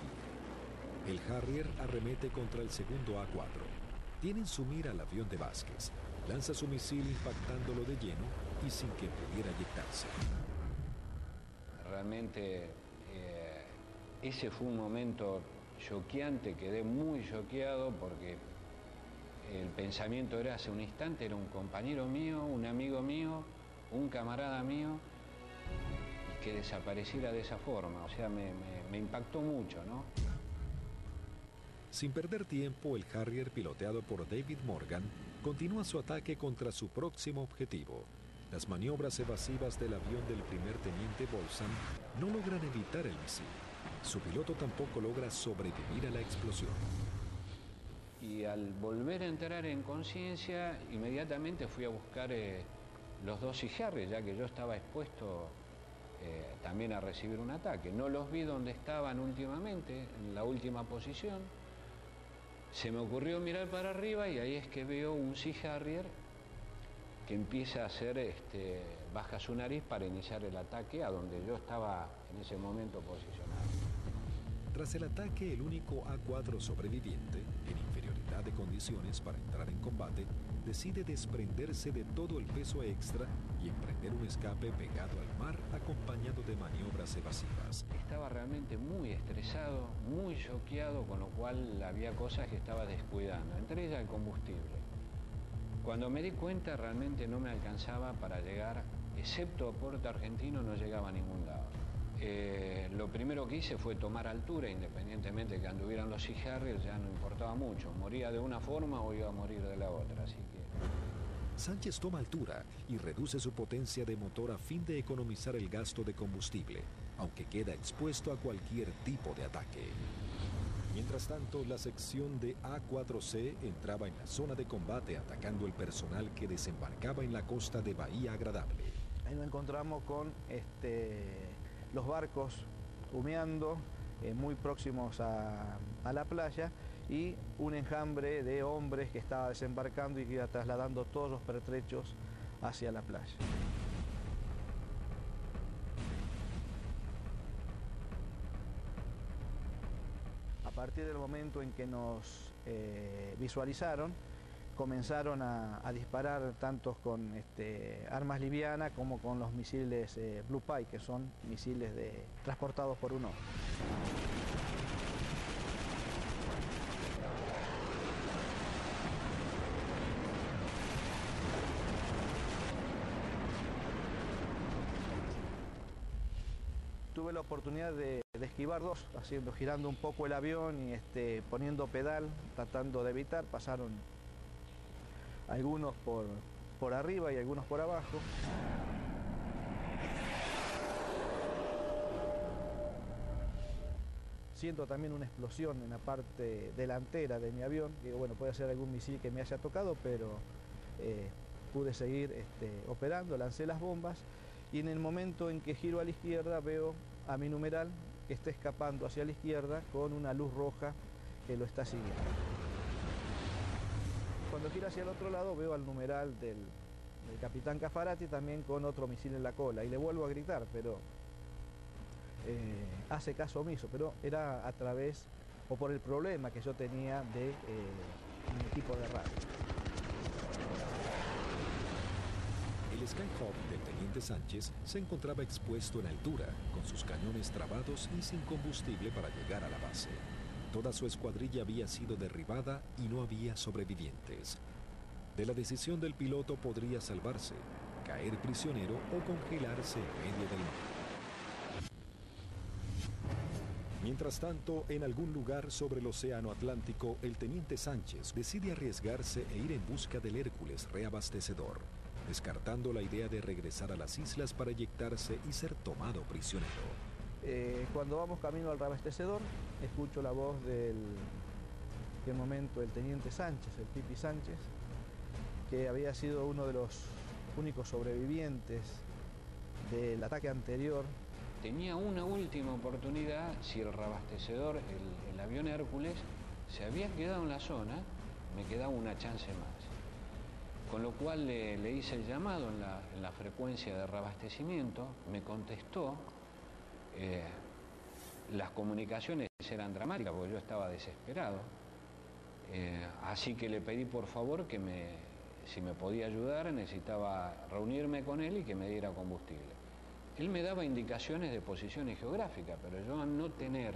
El Harrier arremete contra el segundo A4. Tiene en su mira al avión de Vázquez. Lanza su misil impactándolo de lleno y sin que pudiera eyectarse. Realmente ese fue un momento choqueante, quedé muy choqueado porque el pensamiento era hace un instante, era un compañero mío, un amigo mío, un camarada mío, y que desapareciera de esa forma, o sea, me impactó mucho, ¿no? Sin perder tiempo, el Harrier, piloteado por David Morgan, continúa su ataque contra su próximo objetivo. Las maniobras evasivas del avión del primer teniente Bolson no logran evitar el misil. Su piloto tampoco logra sobrevivir a la explosión. Y al volver a entrar en conciencia, inmediatamente fui a buscar los 2 Sea Harrier, ya que yo estaba expuesto también a recibir un ataque. No los vi donde estaban últimamente, en la última posición. Se me ocurrió mirar para arriba y ahí es que veo un Sea Harrier que empieza a hacer, baja su nariz para iniciar el ataque a donde yo estaba en ese momento posicionado. Tras el ataque, el único A4 sobreviviente, en inferioridad de condiciones para entrar en combate, decide desprenderse de todo el peso extra y emprender un escape pegado al mar acompañado de maniobras evasivas. Estaba realmente muy estresado, muy choqueado, con lo cual había cosas que estaba descuidando, entre ellas el combustible. Cuando me di cuenta realmente no me alcanzaba para llegar, excepto a Puerto Argentino, no llegaba a ningún lado. Lo primero que hice fue tomar altura, independientemente de que anduvieran los Sea Harrier, ya no importaba mucho, moría de una forma o iba a morir de la otra, así que... Sánchez toma altura y reduce su potencia de motor a fin de economizar el gasto de combustible, aunque queda expuesto a cualquier tipo de ataque. Mientras tanto, la sección de A4C entraba en la zona de combate atacando el personal que desembarcaba en la costa de Bahía Agradable. Ahí nos encontramos con los barcos humeando, muy próximos a la playa, y un enjambre de hombres que estaba desembarcando y que iba trasladando todos los pertrechos hacia la playa. A partir del momento en que nos visualizaron, comenzaron a disparar tanto con armas livianas como con los misiles Blue Pie, que son misiles transportados por un hombre. Tuve la oportunidad de esquivar 2, girando un poco el avión y poniendo pedal, tratando de evitar. Pasaron algunos por arriba y algunos por abajo. Siento también una explosión en la parte delantera de mi avión. Digo, bueno, puede ser algún misil que me haya tocado, pero pude seguir operando, lancé las bombas y en el momento en que giro a la izquierda veo a mi numeral que está escapando hacia la izquierda con una luz roja que lo está siguiendo. Cuando gira hacia el otro lado veo al numeral del capitán Caffarati también con otro misil en la cola y le vuelvo a gritar, pero hace caso omiso, pero era a través o por el problema que yo tenía de mi equipo de radio. El Skyhawk del teniente Sánchez se encontraba expuesto en altura, con sus cañones trabados y sin combustible para llegar a la base. Toda su escuadrilla había sido derribada y no había sobrevivientes. De la decisión del piloto podría salvarse, caer prisionero o congelarse en medio del mar. Mientras tanto, en algún lugar sobre el océano Atlántico, el teniente Sánchez decide arriesgarse e ir en busca del Hércules reabastecedor, descartando la idea de regresar a las islas para eyectarse y ser tomado prisionero. Cuando vamos camino al reabastecedor, escucho la voz del, en aquel momento, el teniente Sánchez, el Pipi Sánchez, que había sido uno de los únicos sobrevivientes del ataque anterior. Tenía una última oportunidad si el reabastecedor, el avión Hércules, se había quedado en la zona, me quedaba una chance más. Con lo cual le hice el llamado en la frecuencia de reabastecimiento, me contestó. Las comunicaciones eran dramáticas porque yo estaba desesperado. Así que le pedí por favor que si me podía ayudar, necesitaba reunirme con él y que me diera combustible. Él me daba indicaciones de posiciones geográficas, pero yo al no tener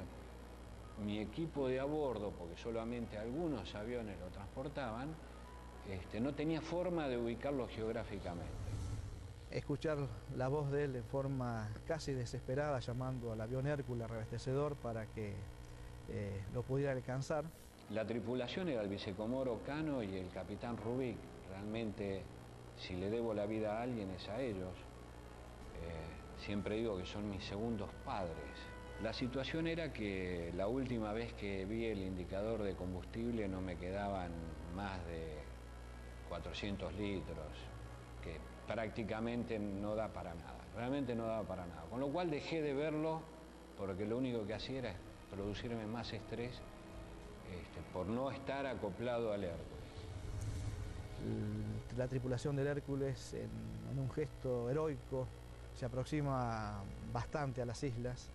mi equipo de a bordo, porque solamente algunos aviones lo transportaban, no tenía forma de ubicarlo geográficamente. Escuchar la voz de él en forma casi desesperada, llamando al avión Hércules reabastecedor para que lo pudiera alcanzar. La tripulación era el vicecomoro Cano y el capitán Rubik. Realmente, si le debo la vida a alguien es a ellos. Siempre digo que son mis segundos padres. La situación era que la última vez que vi el indicador de combustible no me quedaban más de 400 litros, que prácticamente no da para nada, realmente no daba para nada. Con lo cual dejé de verlo porque lo único que hacía era producirme más estrés por no estar acoplado al Hércules. La tripulación del Hércules, en un gesto heroico, se aproxima bastante a las islas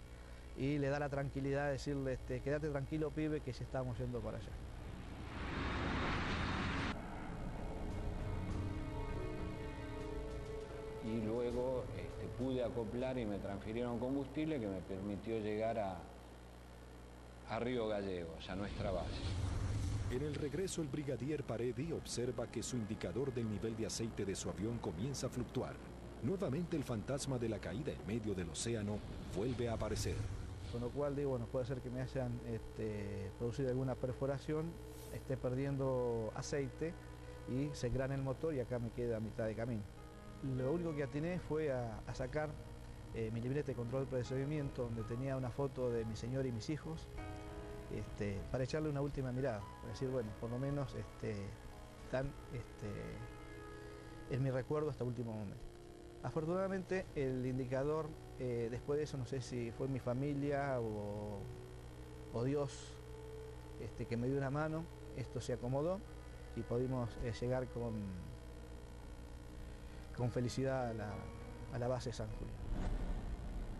y le da la tranquilidad de decirle, quédate tranquilo, pibe, que ya estamos yendo para allá. Y luego pude acoplar y me transfirieron combustible que me permitió llegar a Río Gallegos, a nuestra base. En el regreso, el brigadier Paredi observa que su indicador del nivel de aceite de su avión comienza a fluctuar. Nuevamente el fantasma de la caída en medio del océano vuelve a aparecer. Con lo cual digo, bueno, puede ser que me hayan producido alguna perforación, esté perdiendo aceite y se engrane el motor y acá me queda a mitad de camino. Lo único que atiné fue a sacar mi libreta de control de procedimiento, donde tenía una foto de mi señor y mis hijos, para echarle una última mirada, para decir, bueno, por lo menos están en mi recuerdo hasta el último momento. Afortunadamente el indicador, después de eso, no sé si fue mi familia o Dios que me dio una mano, esto se acomodó y pudimos llegar con felicidad a la base San Julián.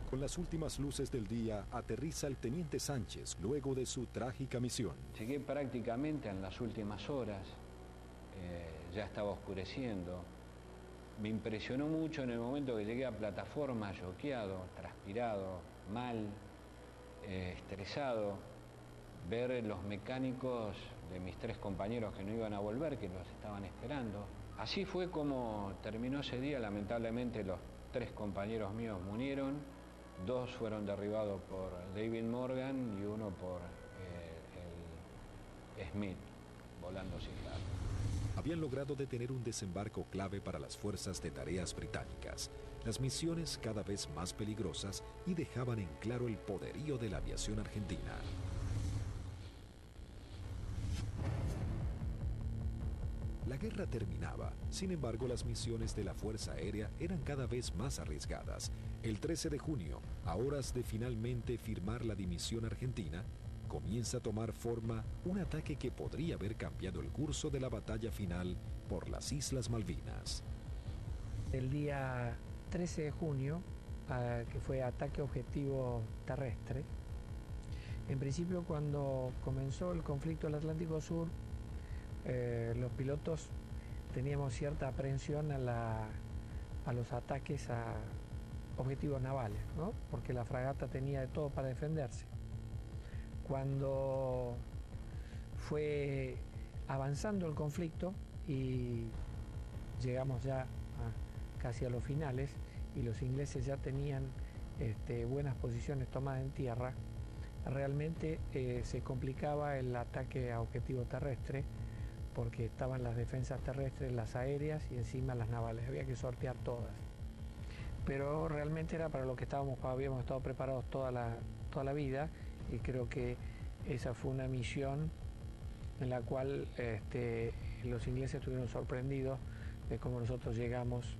Con las últimas luces del día, aterriza el teniente Sánchez luego de su trágica misión. Llegué prácticamente en las últimas horas, ya estaba oscureciendo. Me impresionó mucho en el momento que llegué a plataforma, choqueado, transpirado, mal, estresado, ver los mecánicos de mis 3 compañeros que no iban a volver, que los estaban esperando. Así fue como terminó ese día. Lamentablemente los 3 compañeros míos murieron, 2 fueron derribados por David Morgan y 1 por el Smith, volando sin largo. Habían logrado detener un desembarco clave para las fuerzas de tareas británicas, las misiones cada vez más peligrosas y dejaban en claro el poderío de la aviación argentina. La guerra terminaba, sin embargo las misiones de la Fuerza Aérea eran cada vez más arriesgadas. El 13 de junio, a horas de finalmente firmar la dimisión argentina, comienza a tomar forma un ataque que podría haber cambiado el curso de la batalla final por las Islas Malvinas. El día 13 de junio, que fue ataque objetivo terrestre, en principio cuando comenzó el conflicto del Atlántico Sur, los pilotos teníamos cierta aprehensión a los ataques a objetivos navales, ¿no? Porque la fragata tenía de todo para defenderse. Cuando fue avanzando el conflicto y llegamos ya casi a los finales y los ingleses ya tenían buenas posiciones tomadas en tierra, realmente se complicaba el ataque a objetivo terrestre porque estaban las defensas terrestres, las aéreas y encima las navales, había que sortear todas. Pero realmente era para lo que habíamos estado preparados toda la vida, y creo que esa fue una misión en la cual los ingleses estuvieron sorprendidos de cómo nosotros llegamos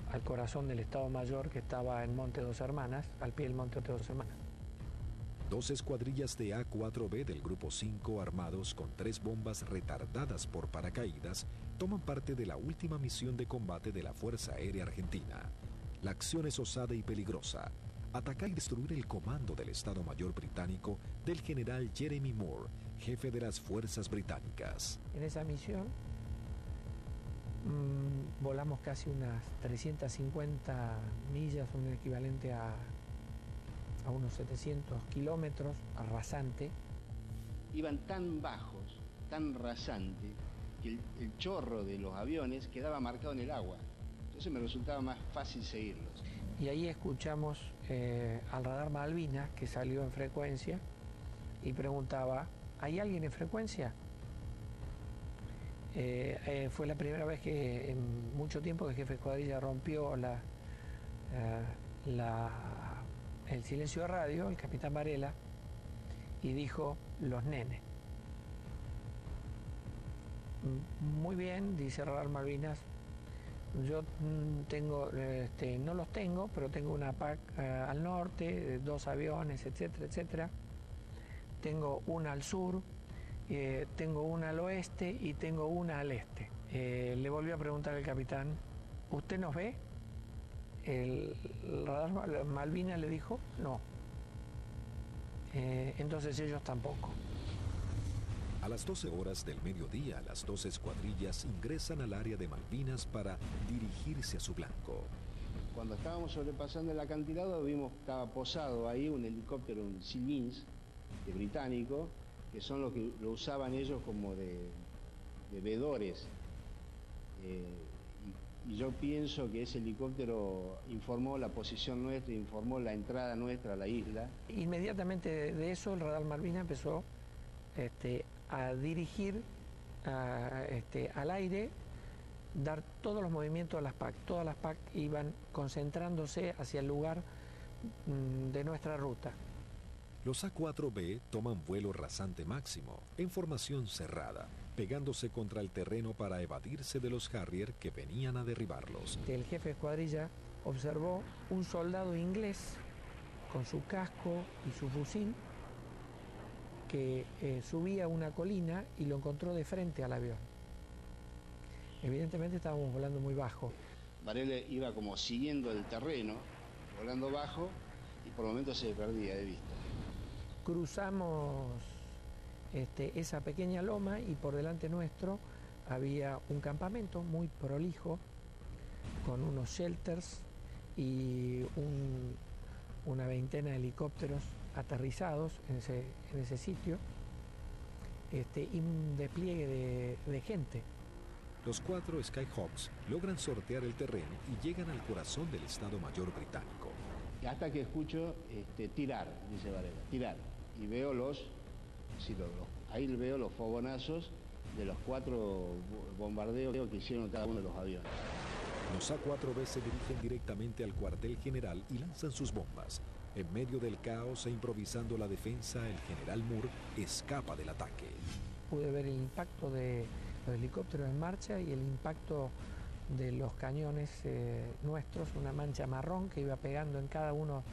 al corazón del Estado Mayor, que estaba en Monte Dos Hermanas, al pie del Monte Dos Hermanas. 2 escuadrillas de A-4B del Grupo 5, armados con 3 bombas retardadas por paracaídas, toman parte de la última misión de combate de la Fuerza Aérea Argentina. La acción es osada y peligrosa. Atacar y destruir el comando del Estado Mayor británico del general Jeremy Moore, jefe de las fuerzas británicas. En esa misión volamos casi unas 350 millas, un equivalente a unos 700 kilómetros, rasante. Iban tan bajos, tan rasante, que el chorro de los aviones quedaba marcado en el agua. Entonces me resultaba más fácil seguirlos. Y ahí escuchamos al radar Malvinas, que salió en frecuencia y preguntaba: ¿hay alguien en frecuencia? Fue la primera vez que en mucho tiempo que el jefe de escuadrilla rompió el silencio de radio, el capitán Varela, y dijo: los nenes. Muy bien, dice radar Malvinas. Yo tengo, no los tengo, pero tengo una PAC al norte, 2 aviones, etcétera, etcétera. Tengo una al sur, tengo una al oeste y tengo una al este. Le volvió a preguntar el capitán: ¿usted nos ve? El radar Malvinas le dijo: no. Entonces ellos tampoco. A las 12 horas del mediodía, las 2 escuadrillas ingresan al área de Malvinas para dirigirse a su blanco. Cuando estábamos sobrepasando el acantilado, vimos que estaba posado ahí un helicóptero, un Sea Lynx, británico, que son los que lo usaban ellos como de vedores. Y yo pienso que ese helicóptero informó la posición nuestra, informó la entrada nuestra a la isla. Inmediatamente de eso el radar Malvinas empezó a dirigir al aire, dar todos los movimientos a las PAC. Todas las PAC iban concentrándose hacia el lugar de nuestra ruta. Los A-4B toman vuelo rasante máximo, en formación cerrada, pegándose contra el terreno para evadirse de los Harrier que venían a derribarlos. El jefe de escuadrilla observó un soldado inglés con su casco y su fusil que subía una colina y lo encontró de frente al avión. Evidentemente estábamos volando muy bajo. Varela iba como siguiendo el terreno, volando bajo, y por momentos se perdía de vista. Cruzamos esa pequeña loma y por delante nuestro había un campamento muy prolijo con unos shelters y una veintena de helicópteros aterrizados en ese sitio, y un despliegue de gente. Los 4 Skyhawks logran sortear el terreno y llegan al corazón del Estado Mayor británico. Hasta que escucho tirar, dice Varela, tirar. Y veo ahí veo los fogonazos de los 4 bombardeos que hicieron cada uno de los aviones. Los A-4B se dirigen directamente al cuartel general y lanzan sus bombas. En medio del caos e improvisando la defensa, el general Moore escapa del ataque. Pude ver el impacto de los helicópteros en marcha y el impacto de los cañones nuestros, una mancha marrón que iba pegando en cada uno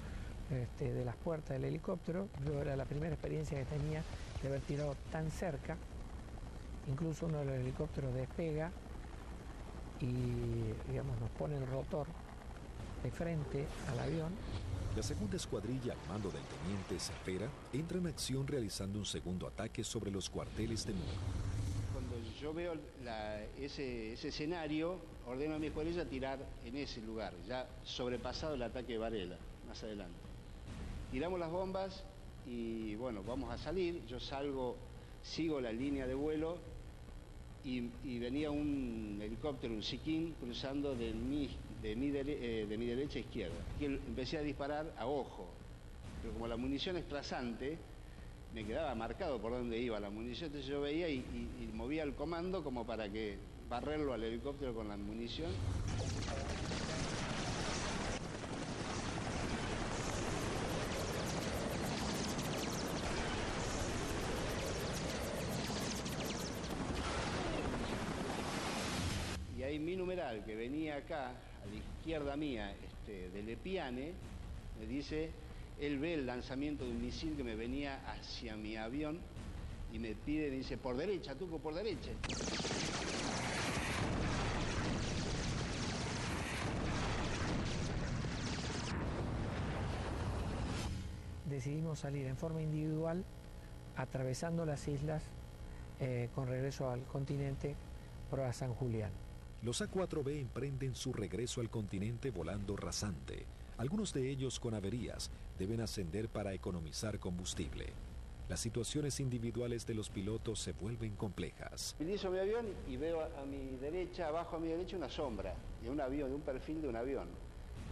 de las puertas del helicóptero. Yo era la primera experiencia que tenía de haber tirado tan cerca. Incluso uno de los helicópteros despega y, digamos, nos pone el rotor de frente al avión. La segunda escuadrilla al mando del teniente Cepera entra en acción realizando un segundo ataque sobre los cuarteles de Muga. Cuando yo veo ese escenario, ordeno a mi escuadrilla tirar en ese lugar, ya sobrepasado el ataque de Varela, más adelante. Tiramos las bombas y bueno, vamos a salir. Yo salgo, sigo la línea de vuelo y venía un helicóptero, un Siquín, cruzando de mi derecha a izquierda. Y empecé a disparar a ojo, pero como la munición es trazante, me quedaba marcado por dónde iba la munición, entonces yo veía y movía el comando como para que barrerlo al helicóptero con la munición. Y ahí mi numeral, que venía acá, a la izquierda mía, de Lepiane, me dice, él ve el lanzamiento de un misil que me venía hacia mi avión y me pide, dice, por derecha, Tuco, por derecha. Decidimos salir en forma individual, atravesando las islas, con regreso al continente, proa San Julián. Los A4B emprenden su regreso al continente volando rasante. Algunos de ellos con averías deben ascender para economizar combustible. Las situaciones individuales de los pilotos se vuelven complejas. Utilizo mi avión y veo a mi derecha, abajo a mi derecha, una sombra de un avión, de un perfil de un avión.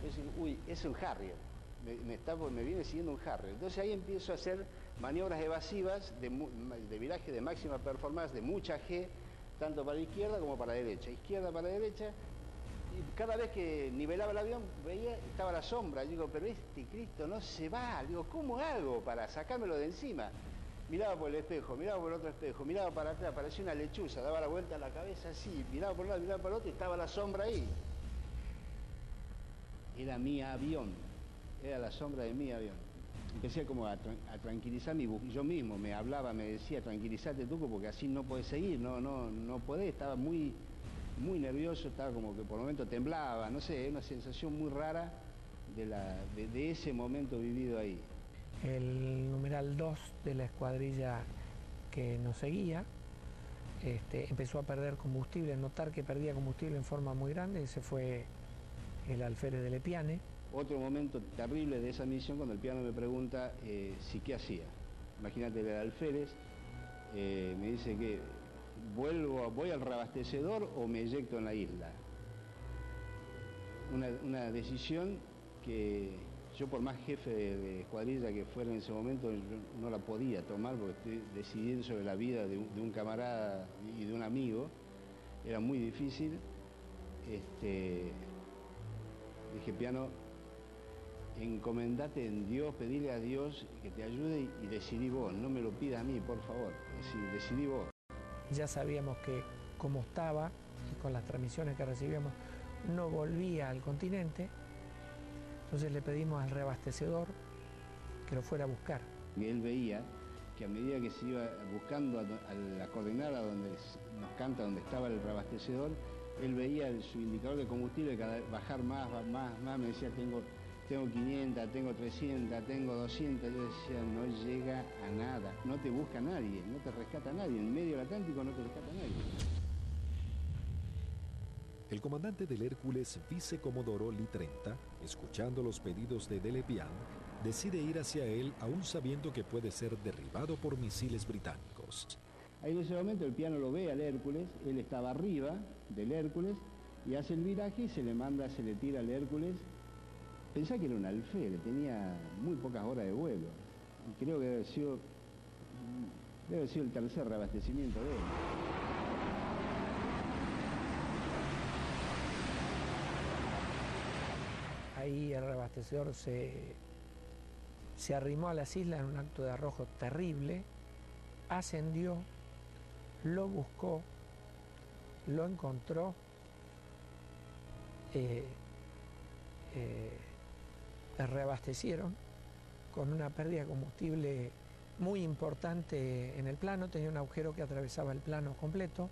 Es decir, uy, es un Harrier. Me viene siguiendo un Harrier. Entonces ahí empiezo a hacer maniobras evasivas de viraje de máxima performance, de mucha G, tanto para izquierda como para derecha. Izquierda para derecha. Y cada vez que nivelaba el avión, veía, estaba la sombra. Digo, pero este Cristo no se va. Digo, ¿cómo hago para sacármelo de encima? Miraba por el espejo, miraba por el otro espejo, miraba para atrás, parecía una lechuza, daba la vuelta a la cabeza así, miraba por un lado, miraba por el otro y estaba la sombra ahí. Era mi avión, era la sombra de mi avión. Empecé como a tranquilizarme, yo mismo me hablaba, me decía, tranquilízate Tuco, porque así no podés seguir, no podés, estaba muy nervioso, estaba como que por el momento temblaba, no sé, una sensación muy rara de ese momento vivido ahí. El numeral 2 de la escuadrilla que nos seguía empezó a perder combustible, notar que perdía combustible en forma muy grande. Ese fue el alférez de Lepiane. Otro momento terrible de esa misión, cuando el piano me pregunta si qué hacía. Imagínate, el alférez me dice que voy al reabastecedor o me eyecto en la isla. Una decisión que yo, por más jefe de escuadrilla que fuera en ese momento, yo no la podía tomar, porque decidir sobre la vida de un camarada y de un amigo era muy difícil. Dije, Piano, encomendate en Dios, pedirle a Dios que te ayude y decidí vos, no me lo pidas a mí, por favor, decidí vos. Ya sabíamos que como estaba, y con las transmisiones que recibíamos, no volvía al continente. Entonces le pedimos al reabastecedor que lo fuera a buscar. Y él veía que a medida que se iba buscando a la coordenada donde nos canta, donde estaba el reabastecedor, él veía su indicador de combustible cada vez bajar más, me decía, tengo 500, tengo 300, tengo 200, yo decía, no llega a nada, no te busca nadie, no te rescata nadie, en medio del Atlántico no te rescata nadie. El comandante del Hércules, vicecomodoro Lee 30, escuchando los pedidos de Lepiane, decide ir hacia él aún sabiendo que puede ser derribado por misiles británicos. Ahí en ese momento el piano lo ve al Hércules, él estaba arriba del Hércules y hace el viraje y se le tira al Hércules. Pensá que era un alférez, tenía muy pocas horas de vuelo. Y creo que debe haber sido el tercer reabastecimiento de él. Ahí el reabastecedor se arrimó a las islas en un acto de arrojo terrible, ascendió, lo buscó lo encontró reabastecieron con una pérdida de combustible muy importante en el plano, tenía un agujero que atravesaba el plano completo,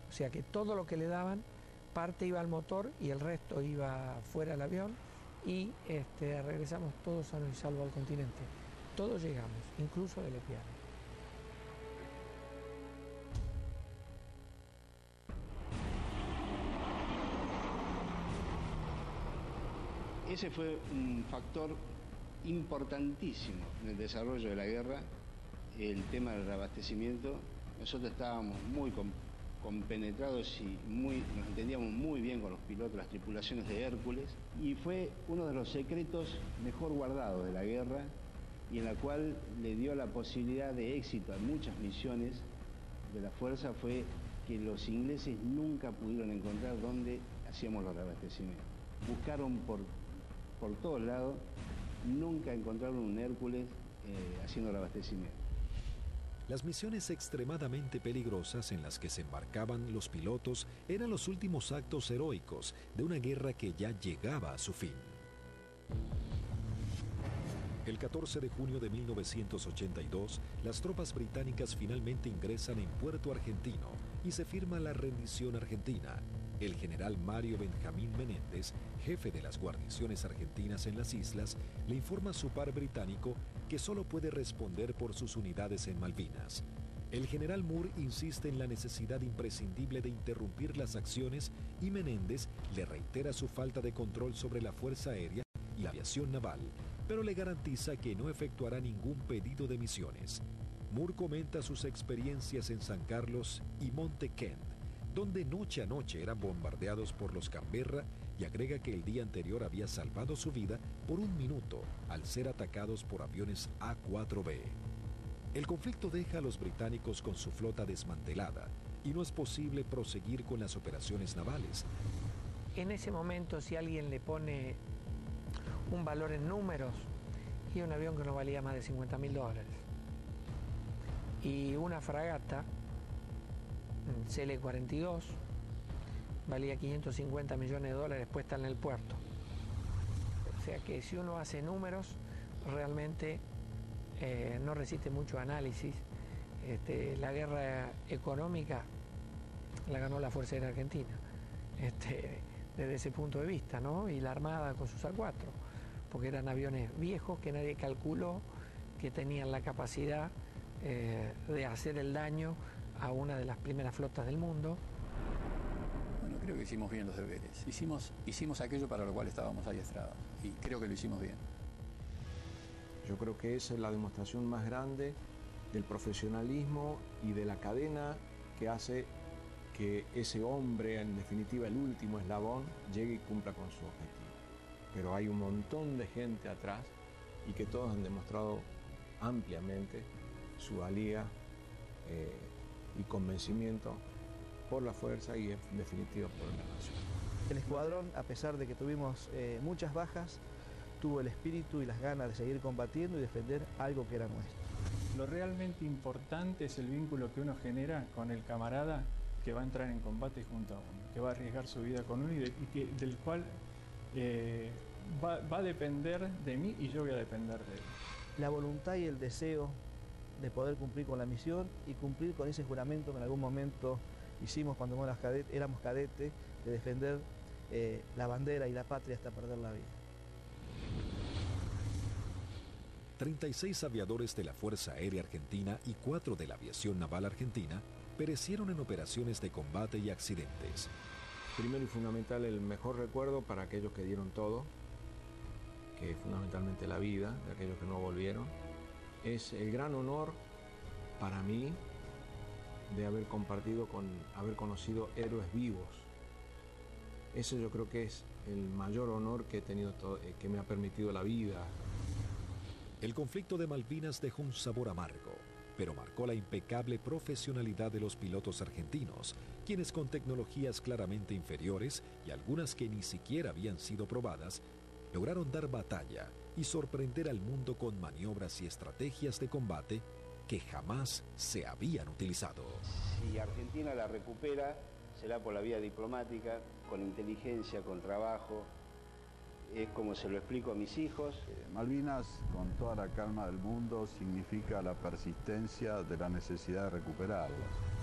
o sea que todo lo que le daban, parte iba al motor y el resto iba fuera del avión, y regresamos todos sanos y salvos al continente. Todos llegamos, incluso de Lepiane. Ese fue un factor importantísimo en el desarrollo de la guerra, el tema del reabastecimiento. Nosotros estábamos muy compenetrados y nos entendíamos muy bien con los pilotos, las tripulaciones de Hércules, y fue uno de los secretos mejor guardados de la guerra y en la cual le dio la posibilidad de éxito a muchas misiones de la fuerza, fue que los ingleses nunca pudieron encontrar dónde hacíamos los reabastecimientos. Buscaron por todos lados, nunca encontraron un Hércules haciendo el abastecimiento. Las misiones extremadamente peligrosas en las que se embarcaban los pilotos eran los últimos actos heroicos de una guerra que ya llegaba a su fin. El 14 de junio de 1982, las tropas británicas finalmente ingresan en Puerto Argentino y se firma la rendición argentina. El general Mario Benjamín Menéndez, jefe de las guarniciones argentinas en las islas, le informa a su par británico que solo puede responder por sus unidades en Malvinas. El general Moore insiste en la necesidad imprescindible de interrumpir las acciones y Menéndez le reitera su falta de control sobre la Fuerza Aérea y la aviación naval, pero le garantiza que no efectuará ningún pedido de misiones. Moore comenta sus experiencias en San Carlos y Monte Kent, donde noche a noche eran bombardeados por los Canberra, y agrega que el día anterior había salvado su vida por un minuto al ser atacados por aviones A-4B. El conflicto deja a los británicos con su flota desmantelada y no es posible proseguir con las operaciones navales. En ese momento, si alguien le pone un valor en números, y un avión que no valía más de $50.000, y una fragata CL-42 valía $550 millones puesta en el puerto. O sea que si uno hace números, realmente no resiste mucho análisis. La guerra económica la ganó la Fuerza Aérea Argentina, desde ese punto de vista, ¿no? Y la Armada con sus A4, porque eran aviones viejos que nadie calculó que tenían la capacidad de hacer el daño a una de las primeras flotas del mundo. Bueno, creo que hicimos bien los deberes. Hicimos aquello para lo cual estábamos adiestrados y creo que lo hicimos bien. Yo creo que esa es la demostración más grande del profesionalismo y de la cadena que hace que ese hombre, en definitiva el último eslabón, llegue y cumpla con su objetivo. Pero hay un montón de gente atrás y que todos han demostrado ampliamente su valía y convencimiento por la fuerza y en definitiva por la nación. El escuadrón, a pesar de que tuvimos muchas bajas, tuvo el espíritu y las ganas de seguir combatiendo y defender algo que era nuestro. Lo realmente importante es el vínculo que uno genera con el camarada que va a entrar en combate junto a uno, que va a arriesgar su vida con uno del cual va a depender de mí y yo voy a depender de él. La voluntad y el deseo de poder cumplir con la misión y cumplir con ese juramento que en algún momento hicimos cuando éramos cadetes, de defender la bandera y la patria hasta perder la vida. 36 aviadores de la Fuerza Aérea Argentina y 4 de la Aviación Naval Argentina perecieron en operaciones de combate y accidentes. Primero y fundamental, el mejor recuerdo para aquellos que dieron todo, que es fundamentalmente la vida de aquellos que no volvieron. Es el gran honor para mí de haber haber conocido héroes vivos. Eso yo creo que es el mayor honor que he tenido, que me ha permitido la vida. El conflicto de Malvinas dejó un sabor amargo, pero marcó la impecable profesionalidad de los pilotos argentinos, quienes con tecnologías claramente inferiores y algunas que ni siquiera habían sido probadas, lograron dar batalla y sorprender al mundo con maniobras y estrategias de combate que jamás se habían utilizado. si Argentina la recupera, será por la vía diplomática, con inteligencia, con trabajo. Es como se lo explico a mis hijos. Malvinas, con toda la calma del mundo, significa la persistencia de la necesidad de recuperarlas.